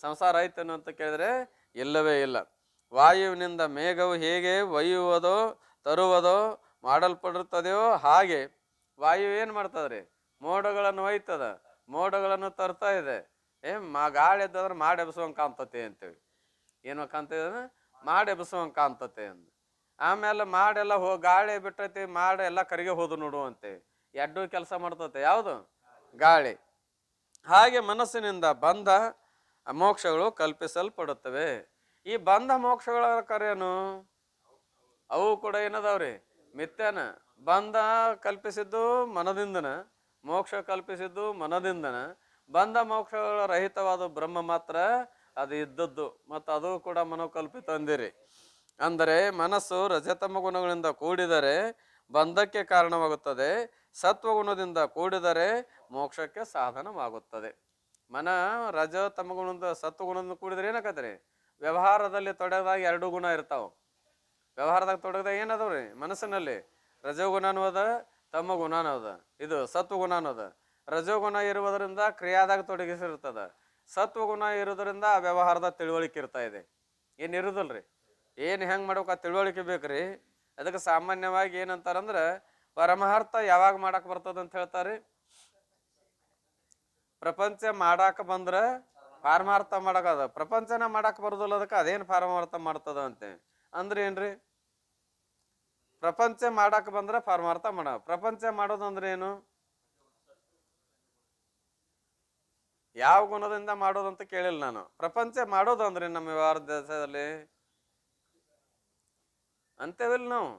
ಸಂಸಾರ ಐತೇನು ಅಂತ ಕೇಳಿದ್ರೆ ಇಲ್ಲವೇ ಇಲ್ಲ. ವಾಯುವಿನಿಂದ ಮೇಘವು ಹೇಗೆ ಒಯ್ಯುವುದೋ ತರುವುದೋ ಮಾಡಲ್ಪಡುತ್ತದೆಯೋ ಹಾಗೆ ವಾಯು ಏನು ಮಾಡ್ತದ್ರಿ, ಮೋಡಗಳನ್ನು ಒಯ್ತದ, ಮೋಡಗಳನ್ನು ತರ್ತಾ ಇದೆ. ಗಾಳಿ ಎದ್ದಾದ್ರೆ ಮಾಡಿ ಎಬ್ಸುವಂಗೆ ಕಾಣ್ತತೆ ಅಂತೇಳಿ. ಏನು ಕಾಣ್ತದೆ? ಮಾಡಿ ಎಬ್ಸುವಂಗೆ ಕಾಣ್ತತೆ ಅಂದ. ಆಮೇಲೆ ಮಾಡೆಲ್ಲ ಗಾಳಿ ಬಿಟ್ಟೈತಿ, ಮಾಡ ಎಲ್ಲ ಕರಿಗೆ ಹೋದು ನೋಡು ಅಂತೆ. ಎಡ್ಡು ಕೆಲಸ ಮಾಡ್ತತೆ ಯಾವುದು? ಗಾಳಿ. ಹಾಗೆ ಮನಸ್ಸಿನಿಂದ ಬಂಧ ಮೋಕ್ಷಗಳು ಕಲ್ಪಿಸಲ್ಪಡುತ್ತವೆ. ಈ ಬಂಧ ಮೋಕ್ಷಗಳ ಕರೇನು? ಅವು ಕೂಡ ಏನದಾವ್ರಿ, ಮಿಥ್ಯಾನ. ಬಂಧ ಕಲ್ಪಿಸಿದ್ದು ಮನದಿಂದನ, ಮೋಕ್ಷ ಕಲ್ಪಿಸಿದ್ದು ಮನದಿಂದನ. ಬಂಧ ಮೋಕ್ಷಗಳ ರಹಿತವಾದ ಬ್ರಹ್ಮ ಮಾತ್ರ ಅದು ಇದ್ದದ್ದು, ಮತ್ತು ಅದು ಕೂಡ ಮನೋಕಲ್ಪಿತ ಅಂದಿರಿ. ಅಂದರೆ ಮನಸ್ಸು ರಜತಮ ಗುಣಗಳಿಂದ ಕೂಡಿದರೆ ಬಂಧಕ್ಕೆ ಕಾರಣವಾಗುತ್ತದೆ, ಸತ್ವಗುಣದಿಂದ ಕೂಡಿದರೆ ಮೋಕ್ಷಕ್ಕೆ ಸಾಧನವಾಗುತ್ತದೆ. ಮನ ರಜ ತಮ ಗುಣದ ಸತ್ವಗುಣದಿಂದ ಕೂಡಿದ್ರೆ ಏನಾಕತ್ರಿ, ವ್ಯವಹಾರದಲ್ಲಿ ತೊಡಗಿದಾಗ 2 ಗುಣ ಇರ್ತಾವ. ವ್ಯವಹಾರದಾಗ ತೊಡಗಿದಾಗ ಏನದವ್ರಿ, ಮನಸ್ಸಿನಲ್ಲಿ ರಜೋಗುಣನೂ ಅದ, ತಮ್ಮ ಗುಣನೂ ಅದ, ಇದು ಸತ್ವಗುಣನೂ ಅದ. ರಜೋಗುಣ ಇರುವುದರಿಂದ ಕ್ರಿಯಾದಾಗ ತೊಡಗಿಸಿರ್ತದ, ಸತ್ವಗುಣ ಇರೋದ್ರಿಂದ ಆ ವ್ಯವಹಾರದ ತಿಳುವಳಿಕೆ ಇರ್ತಾ ಇದೆ. ಏನಿರುದಲ್ರಿ, ಏನು ಹೆಂಗೆ ಮಾಡ್ಬೇಕು ಆ ತಿಳುವಳಿಕೆ ಬೇಕ್ರಿ. ಅದಕ್ಕೆ ಸಾಮಾನ್ಯವಾಗಿ ಏನಂತಾರಂದ್ರೆ ಪರಮಾರ್ಥ ಯಾವಾಗ ಮಾಡಕ್ಕೆ ಬರ್ತದ ಅಂತ ಹೇಳ್ತಾರೆ, ಪ್ರಪಂಚ ಮಾಡಾಕ ಬಂದ್ರೆ ಪಾರಮಾರ್ಥ ಮಾಡಕದ. ಪ್ರಪಂಚನ ಮಾಡಕ್ ಬರೋದಿಲ್ಲ, ಅದಕ್ಕೆ ಅದೇನು ಪಾರಮಾರ್ಥ ಮಾಡ್ತದ ಅಂತೆ. ಅಂದ್ರೆ ಏನ್ರಿ, ಪ್ರಪಂಚ ಮಾಡಾಕ ಬಂದ್ರೆ ಪಾರಮಾರ್ಥ ಮಾಡ. ಪ್ರಪಂಚ ಮಾಡೋದಂದ್ರೆ ಏನು, ಯಾವ ಗುಣದಿಂದ ಮಾಡೋದಂತ ಕೇಳಿಲ್ಲ ನಾನು. ಪ್ರಪಂಚ ಮಾಡೋದು ಅಂದ್ರೆ ನಮ್ಮ ವ್ಯವಹಾರ ದೇಶದಲ್ಲಿ ಅಂತೇವಿಲ್ಲ ನಾವು.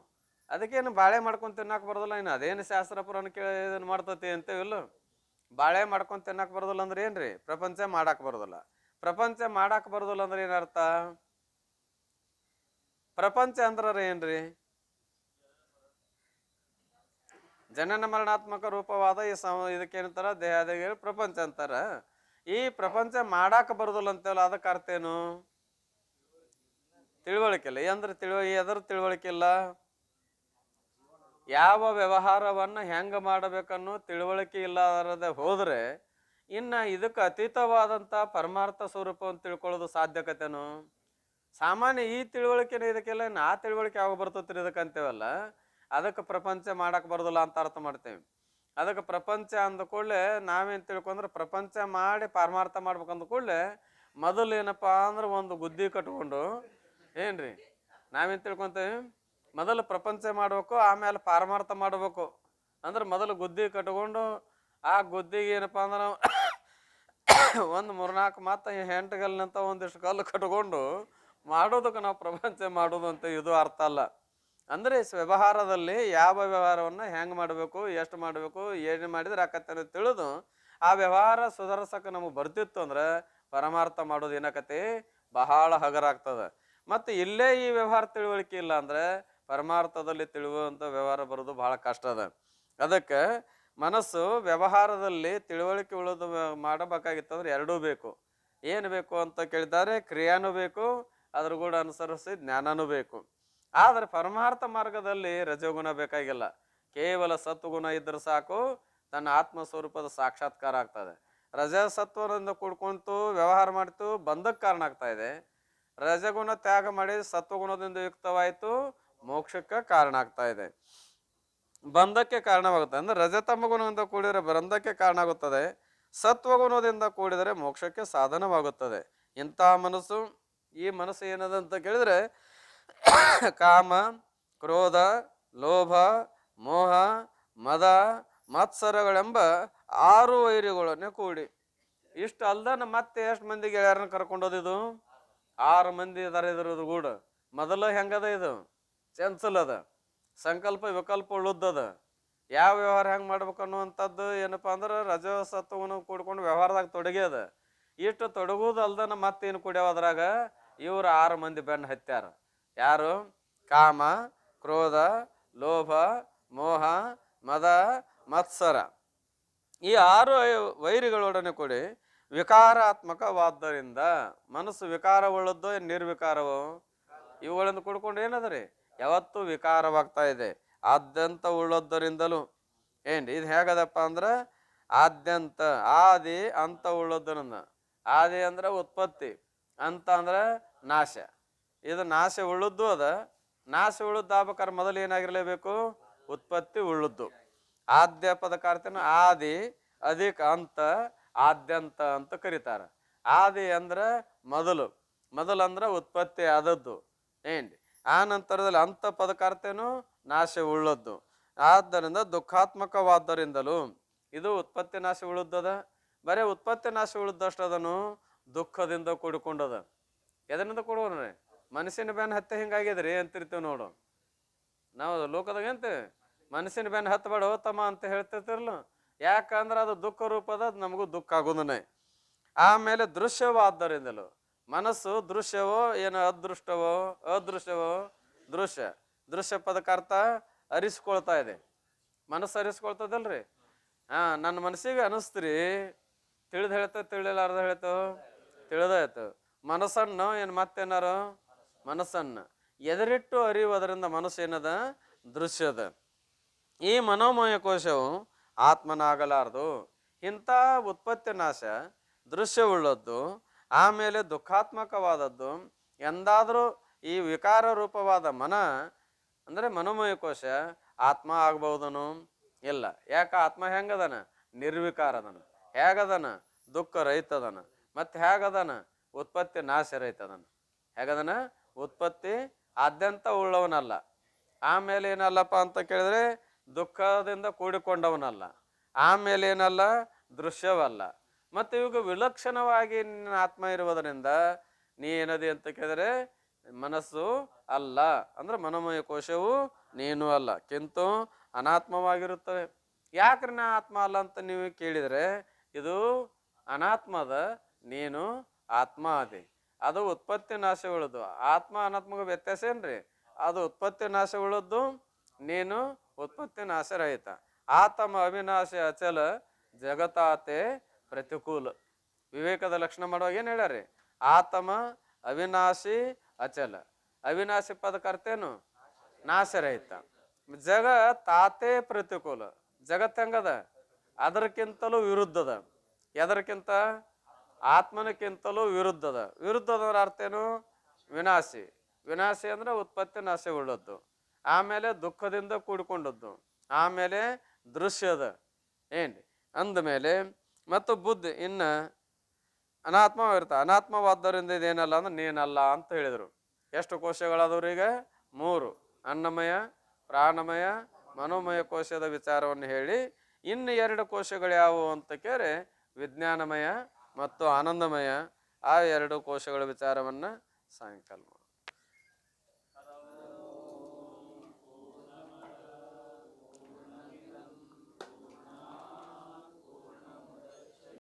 ಅದಕ್ಕೇನು ಬಾಳೆ ಮಾಡ್ಕೊಂಡು ತಿನ್ನಕ್ಕೆ ಬರೋದಿಲ್ಲ, ಇನ್ನು ಅದೇನು ಶಾಸ್ತ್ರ ಪುರಾಣ ಕೇಳಿ ಇದನ್ನು ಮಾಡ್ತತಿ ಅಂತೇವಿಲ್ಲ. ಬಾಳೆ ಮಾಡ್ಕೊಂಡು ತಿನ್ನಕ್ಕೆ ಬರೋದಿಲ್ಲ ಅಂದ್ರೆ ಏನ್ರಿ, ಪ್ರಪಂಚ ಮಾಡಾಕ್ ಬರೋದಿಲ್ಲ. ಪ್ರಪಂಚ ಮಾಡಾಕ್ ಬರೋದಿಲ್ಲ ಅಂದ್ರೆ ಏನರ್ಥ, ಪ್ರಪಂಚ ಅಂದ್ರ ಏನ್ರಿ, ಜನನ ಮರಣಾತ್ಮಕ ರೂಪವಾದ ಈ ಇದಕ್ಕೇನಂತಾರ, ದೇಹಾದಿಗೆ ಪ್ರಪಂಚ ಅಂತಾರ. ಈ ಪ್ರಪಂಚ ಮಾಡಾಕ ಬರೋದಿಲ್ಲ ಅಂತೇವಲ್ಲ, ಅದಕ್ಕೆ ಅರ್ಥ ಏನು, ತಿಳುವಳಿಕೆ ಇಲ್ಲ. ಅಂದ್ರೆ ಎದ್ರ ತಿಳುವಳಿಕೆ ಇಲ್ಲ, ಯಾವ ವ್ಯವಹಾರವನ್ನು ಹೆಂಗ ಮಾಡಬೇಕನ್ನೋ ತಿಳುವಳಿಕೆ ಇಲ್ಲದೆ ಹೋದ್ರೆ ಇನ್ನ ಇದಕ್ಕೆ ಅತೀತವಾದಂಥ ಪರಮಾರ್ಥ ಸ್ವರೂಪ ಅಂತ ತಿಳ್ಕೊಳ್ಳೋದು ಸಾಧ್ಯಕತೆನು? ಸಾಮಾನ್ಯ ಈ ತಿಳುವಳಿಕೆನ ಇದಕ್ಕೆಲ್ಲ ಆ ತಿಳುವಳಿಕೆ ಯಾವಾಗ ಬರ್ತತ್ರಿ ಇದಕ್ಕೆ ಅಂತೇವಲ್ಲ, ಅದಕ್ಕೆ ಪ್ರಪಂಚ ಮಾಡಕ್ ಬರೋದಿಲ್ಲ ಅಂತ ಅರ್ಥ ಮಾಡ್ತೇವೆ. ಅದಕ್ಕೆ ಪ್ರಪಂಚ ಅಂದ ಕೂಡಲೇ ನಾವೇನು ತಿಳ್ಕೊಂಡ್ರೆ, ಪ್ರಪಂಚ ಮಾಡಿ ಪಾರಮಾರ್ಥ ಮಾಡ್ಬೇಕಂದ ಕೂಡಲೇ ಮೊದಲು ಏನಪ್ಪಾ ಅಂದ್ರೆ ಒಂದು ಗುದ್ದಿ ಕಟ್ಕೊಂಡು ಏನ್ರಿ ನಾವೇನು ತಿಳ್ಕೊಂತೇವೆ, ಮೊದಲು ಪ್ರಪಂಚ ಮಾಡ್ಬೇಕು, ಆಮೇಲೆ ಪಾರಮಾರ್ಥ ಮಾಡಬೇಕು. ಅಂದ್ರೆ ಮೊದಲು ಗುದ್ದಿ ಕಟ್ಕೊಂಡು ಆ ಗುದ್ದಿಗೆ ಏನಪ್ಪಾ ಅಂದ್ರೆ ನಾವು ಒಂದು 3-4 ಮಾತು ಹೆಂಟಗಲ್ನಂತ ಒಂದಿಷ್ಟು ಕಲ್ಲು ಕಟ್ಕೊಂಡು ಮಾಡೋದಕ್ಕೆ ನಾವು ಪ್ರಪಂಚ ಮಾಡೋದು ಅಂತ ಇದು ಅರ್ಥ ಅಲ್ಲ. ಅಂದರೆ ವ್ಯವಹಾರದಲ್ಲಿ ಯಾವ ವ್ಯವಹಾರವನ್ನು ಹೆಂಗೆ ಮಾಡಬೇಕು, ಎಷ್ಟು ಮಾಡಬೇಕು, ಏನು ಮಾಡಿದ್ರೆ ಆಕತ್ತೆ ಅನ್ನೋದು ತಿಳಿದು ಆ ವ್ಯವಹಾರ ಸುಧಾರಿಸಕ್ಕೆ ನಮಗೆ ಬರ್ತಿತ್ತು ಅಂದ್ರೆ ಪರಮಾರ್ಥ ಮಾಡೋದು ಏನಾಕತಿ ಬಹಳ ಹಗರಾಗ್ತದೆ. ಮತ್ತು ಇಲ್ಲೇ ಈ ವ್ಯವಹಾರ ತಿಳುವಳಿಕೆ ಇಲ್ಲ ಅಂದರೆ ಪರಮಾರ್ಥದಲ್ಲಿ ತಿಳಿಯುವಂಥ ವ್ಯವಹಾರ ಬರೋದು ಬಹಳ ಕಷ್ಟ ಅದ. ಅದಕ್ಕೆ ಮನಸ್ಸು ವ್ಯವಹಾರದಲ್ಲಿ ತಿಳುವಳಿಕೆ ಉಳಿದು ಮಾಡಬೇಕಾಗಿತ್ತಂದ್ರೆ ಎರಡೂ ಬೇಕು. ಏನು ಬೇಕು ಅಂತ ಕೇಳಿದ್ದಾರೆ, ಕ್ರಿಯಾನೂ ಬೇಕು, ಅದ್ರ ಕೂಡ ಅನುಸರಿಸಿ ಜ್ಞಾನನೂ ಬೇಕು. ಆದರೆ ಪರಮಾರ್ಥ ಮಾರ್ಗದಲ್ಲಿ ರಜೋಗುಣ ಬೇಕಾಗಿಲ್ಲ, ಕೇವಲ ಸತ್ವಗುಣ ಇದ್ರೆ ಸಾಕು, ತನ್ನ ಆತ್ಮಸ್ವರೂಪದ ಸಾಕ್ಷಾತ್ಕಾರ ಆಗ್ತದೆ. ರಜಸತ್ವದಿಂದ ಕೂಡ್ಕೊಂತು ವ್ಯವಹಾರ ಮಾಡ್ತು ಬಂಧಕ್ಕೆ ಕಾರಣ ಆಗ್ತಾ ಇದೆ. ರಜಗುಣ ತ್ಯಾಗ ಮಾಡಿ ಸತ್ವಗುಣದಿಂದ ಯುಕ್ತವಾಯಿತು ಮೋಕ್ಷಕ್ಕೆ ಕಾರಣ ಆಗ್ತಾ ಇದೆ, ಬಂಧಕ್ಕೆ ಕಾರಣವಾಗುತ್ತೆ. ಅಂದ್ರೆ ರಜತಮ ಗುಣದಿಂದ ಕೂಡಿದರೆ ಬಂಧಕ್ಕೆ ಕಾರಣ ಆಗುತ್ತದೆ, ಸತ್ವಗುಣದಿಂದ ಕೂಡಿದರೆ ಮೋಕ್ಷಕ್ಕೆ ಸಾಧನವಾಗುತ್ತದೆ. ಇಂಥ ಮನಸ್ಸು, ಈ ಮನಸ್ಸು ಏನದಂತ ಕೇಳಿದ್ರೆ ಕಾಮ, ಕ್ರೋಧ, ಲೋಭ, ಮೋಹ, ಮದ, ಮತ್ಸರಗಳೆಂಬ 6 ವೈರಿಗಳನ್ನೇ ಕೂಡಿ. ಇಷ್ಟು ಅಲ್ದನ ಮತ್ತೆ ಎಷ್ಟು ಮಂದಿ ಗೆಳೆಯರನ್ನ ಕರ್ಕೊಂಡೋದಿದು? 6 ಮಂದಿ ಇದಾರೆ ಇದ್ರದ್ದು ಕೂಡ. ಮೊದಲು ಹೆಂಗದ ಇದು? ಚಂಚಲ್ ಅದ, ಸಂಕಲ್ಪ ವಿಕಲ್ಪ ಉಳುದ್ದದ. ಯಾವ ವ್ಯವಹಾರ ಹೆಂಗೆ ಮಾಡ್ಬೇಕು ಅನ್ನುವಂಥದ್ದು ಏನಪ್ಪ ಅಂದ್ರೆ ರಜಸತ್ವನ ಕೂಡ್ಕೊಂಡು ವ್ಯವಹಾರದಾಗ ತೊಡಗ್ಯದ. ಇಷ್ಟು ತೊಡಗುದು ಅಲ್ದನ ಮತ್ತೇನು ಕುಡಿಯವ ಅದ್ರಾಗ ಇವ್ರು 6 ಮಂದಿ ಬೆನ್ನು ಹತ್ಯಾರ. ಯಾರು? ಕಾಮ, ಕ್ರೋಧ, ಲೋಭ, ಮೋಹ, ಮದ, ಮತ್ಸರ. ಈ 6 ವೈರಿಗಳೊಡನೆ ಕೂಡಿ ವಿಕಾರಾತ್ಮಕವಾದ್ದರಿಂದ ಮನಸ್ಸು ವಿಕಾರವುಳ್ಳದ್ದು ನಿರ್ವಿಕಾರವು ಇವುಗಳಿಂದ ಕೂಡ್ಕೊಂಡು ಏನದ ಯಾವತ್ತೂ ವಿಕಾರವಾಗ್ತಾ ಇದೆ. ಆದ್ಯಂತ ಉಳ್ಳೋದ್ದರಿಂದಲೂ ಇದು ಹೇಗದಪ್ಪ ಅಂದ್ರೆ ಆದ್ಯಂತ ಆದಿ ಅಂತ ಉಳ್ಳೋದರಿಂದ. ಆದಿ ಅಂದ್ರೆ ಉತ್ಪತ್ತಿ, ಅಂತ ಅಂದ್ರೆ ನಾಶ. ಇದು ನಾಶ ಉಳ್ಳದ್ದು ಅದ. ನಾಶ ಉಳ್ಳದ್ದು ಆಗ್ಬೇಕಾದ್ರೆ ಮೊದಲು ಏನಾಗಿರ್ಲೇಬೇಕು? ಉತ್ಪತ್ತಿ ಉಳ್ಳದ್ದು. ಆದ್ಯ ಪದಕಾರ್ತನ ಆದಿ ಅಧಿಕ ಅಂತ ಆದ್ಯಂತ ಅಂತ ಕರೀತಾರೆ. ಆದಿ ಅಂದ್ರೆ ಮೊದಲು, ಮೊದಲು ಅಂದ್ರೆ ಉತ್ಪತ್ತಿ ಆದದ್ದು. ಆ ನಂತರದಲ್ಲಿ ಅಂತ ಪದಕಾರ್ತೇನು ನಾಶ ಉಳ್ಳದ್ದು. ಆದ್ದರಿಂದ ದುಃಖಾತ್ಮಕವಾದ್ದರಿಂದಲೂ ಇದು ಉತ್ಪತ್ತಿ ನಾಶ ಉಳುದ್ದದ. ಬರೀ ಉತ್ಪತ್ತಿ ನಾಶ ಉಳಿದಷ್ಟದನು ದುಃಖದಿಂದ ಕೂಡಿಕೊಂಡದ. ಎದರಿಂದ ಕೊಡುವನ್ರಿ? ಮನಸ್ಸಿನ ಬೆನ್ನ ಹತ್ತೆ ಹಿಂಗಾಗಿದ್ರಿ ಅಂತಿರ್ತೀವಿ ನೋಡು ನಾವು ಲೋಕದಾಗ. ಅಂತೀವಿ ಮನಸ್ಸಿನ ಬೆನ್ನ ಹತ್ತಬೇಡ ಹೋತಮ್ಮ ಅಂತ ಹೇಳ್ತಿರ್ತಿರ್ಲ. ಯಾಕಂದ್ರೆ ಅದು ದುಃಖ ರೂಪದ, ನಮಗೂ ದುಃಖ ಆಗೋದನ್ನೇ. ಆಮೇಲೆ ದೃಶ್ಯವಾದ್ದರಿಂದಲೂ ಮನಸ್ಸು ದೃಶ್ಯವೋ ಏನು ಅದೃಷ್ಟವೋ ಅದೃಶ್ಯವೋ ದೃಶ್ಯ. ದೃಶ್ಯ ಪದಕಾರ್ಥ ಅರಿಸ್ಕೊಳ್ತಾ ಇದೆ. ಮನಸ್ಸು ಅರಿಸ್ಕೊಳ್ತದಲ್ರಿ. ನನ್ನ ಮನಸ್ಸಿಗೆ ಅನಿಸ್ತ್ರಿ, ತಿಳಿದು ಹೇಳ್ತೇವೆ, ತಿಳಿಲಾರ್ದ ಹೇಳ್ತೇವೆ, ತಿಳಿದಾಯ್ತು. ಮನಸ್ಸನ್ನು ಏನು ಮತ್ತೇನಾರು ಮನಸ್ಸನ್ನು ಎದರಿಟ್ಟು ಅರಿಯುವುದರಿಂದ ಮನಸ್ಸು ಏನದ? ದೃಶ್ಯದ. ಈ ಮನೋಮಯ ಕೋಶವು ಆತ್ಮನಾಗಲಾರದು. ಇಂಥ ಉತ್ಪತ್ತಿ ನಾಶ ದೃಶ್ಯವುಳ್ಳದ್ದು, ಆಮೇಲೆ ದುಃಖಾತ್ಮಕವಾದದ್ದು ಎಂದಾದರೂ ಈ ವಿಕಾರ ರೂಪವಾದ ಮನ ಅಂದರೆ ಮನೋಮಯ ಕೋಶ ಆತ್ಮ ಆಗ್ಬಹುದನು? ಇಲ್ಲ. ಯಾಕೆ? ಆತ್ಮ ಹೆಂಗದನ? ನಿರ್ವಿಕಾರದನ. ಹೇಗದನ? ದುಃಖ ರಹಿತದನ. ಮತ್ತೆ ಹೇಗದನ? ಉತ್ಪತ್ತಿ ನಾಶ ರಹಿತದನ. ಹೇಗದನ? ಉತ್ಪತ್ತಿ ಆದ್ಯಂತ ಉಳ್ಳವನಲ್ಲ. ಆಮೇಲೆ ಏನಲ್ಲಪ್ಪ ಅಂತ ಕೇಳಿದ್ರೆ ದುಃಖದಿಂದ ಕೂಡಿಕೊಂಡವನಲ್ಲ. ಆಮೇಲೆ ಏನಲ್ಲ? ದೃಶ್ಯವಲ್ಲ. ಮತ್ತು ಇವಾಗ ವಿಲಕ್ಷಣವಾಗಿ ನಿನ್ನ ಆತ್ಮ ಇರುವುದರಿಂದ ನೀ ಏನದಿ ಅಂತ ಕೇಳಿದ್ರೆ ಮನಸ್ಸು ಅಲ್ಲ, ಅಂದ್ರೆ ಮನೋಮಯ ಕೋಶವು ನೀನು ಅಲ್ಲ, ಕಿಂತು ಅನಾತ್ಮವಾಗಿರುತ್ತವೆ. ಯಾಕ್ರಿ ನಾ ಆತ್ಮ ಅಲ್ಲ ಅಂತ ನೀವು ಕೇಳಿದರೆ, ಇದು ಅನಾತ್ಮದ, ನೀನು ಆತ್ಮ ಅದೇ. ಅದು ಉತ್ಪತ್ತಿ ನಾಶ ಉಳಿದು. ಆತ್ಮ ಅನಾತ್ಮಗ ವ್ಯತ್ಯಾಸ ಏನ್ರಿ? ಅದು ಉತ್ಪತ್ತಿ ನಾಶ ಉಳಿದ್ದು, ನೀನು ಉತ್ಪತ್ತಿ ನಾಶ ರಹಿತ. ಆತಮ ಅವಿನಾಶಿ ಅಚಲ ಜಗತಾತೆ ಪ್ರತಿಕೂಲ. ವಿವೇಕದ ಲಕ್ಷಣ ಮಾಡುವಾಗ ಏನು ಹೇಳ್ಯಾರಿ? ಆತಮ ಅವಿನಾಶಿ ಅಚಲ. ಅವಿನಾಶಿ ಪದಕರ್ತೇನು? ನಾಶರಹಿತ. ಜಗ ತಾತೆ ಪ್ರತಿಕೂಲ. ಜಗತ್ ಹೆಂಗದ? ಅದಕ್ಕಿಂತಲೂ ವಿರುದ್ಧದ. ಎದರ್ಕಿಂತ? ಆತ್ಮನಕ್ಕಿಂತಲೂ ವಿರುದ್ಧದ. ವಿರುದ್ಧದವ್ರ ಅರ್ಥ ಏನು? ವಿನಾಶಿ. ವಿನಾಶಿ ಅಂದ್ರೆ ಉತ್ಪತ್ತಿ ನಾಶ ಉಳ್ಳದ್ದು, ಆಮೇಲೆ ದುಃಖದಿಂದ ಕೂಡಿಕೊಂಡದ್ದು, ಆಮೇಲೆ ದೃಶ್ಯದ ಅಂದಮೇಲೆ ಮತ್ತು ಬುದ್ಧಿ ಇನ್ನು ಅನಾತ್ಮವಾಗಿರ್ತ. ಅನಾತ್ಮವಾದ್ದರಿಂದ ಇದೇನಲ್ಲ ಅಂದ್ರೆ ನೀನಲ್ಲ ಅಂತ ಹೇಳಿದರು. ಎಷ್ಟು ಕೋಶಗಳಾದವ್ರು ಈಗ? 3: ಅನ್ನಮಯ, ಪ್ರಾಣಮಯ, ಮನೋಮಯ ಕೋಶದ ವಿಚಾರವನ್ನು ಹೇಳಿ, ಇನ್ನು 2 ಕೋಶಗಳು ಯಾವುವು ಅಂತ ಕೇಳಿ ವಿಜ್ಞಾನಮಯ ಮತ್ತು ಆನಂದಮಯ, ಆ 2 ಕೋಶಗಳ ವಿಚಾರವನ್ನು ಸಾಯಂಕಾಲ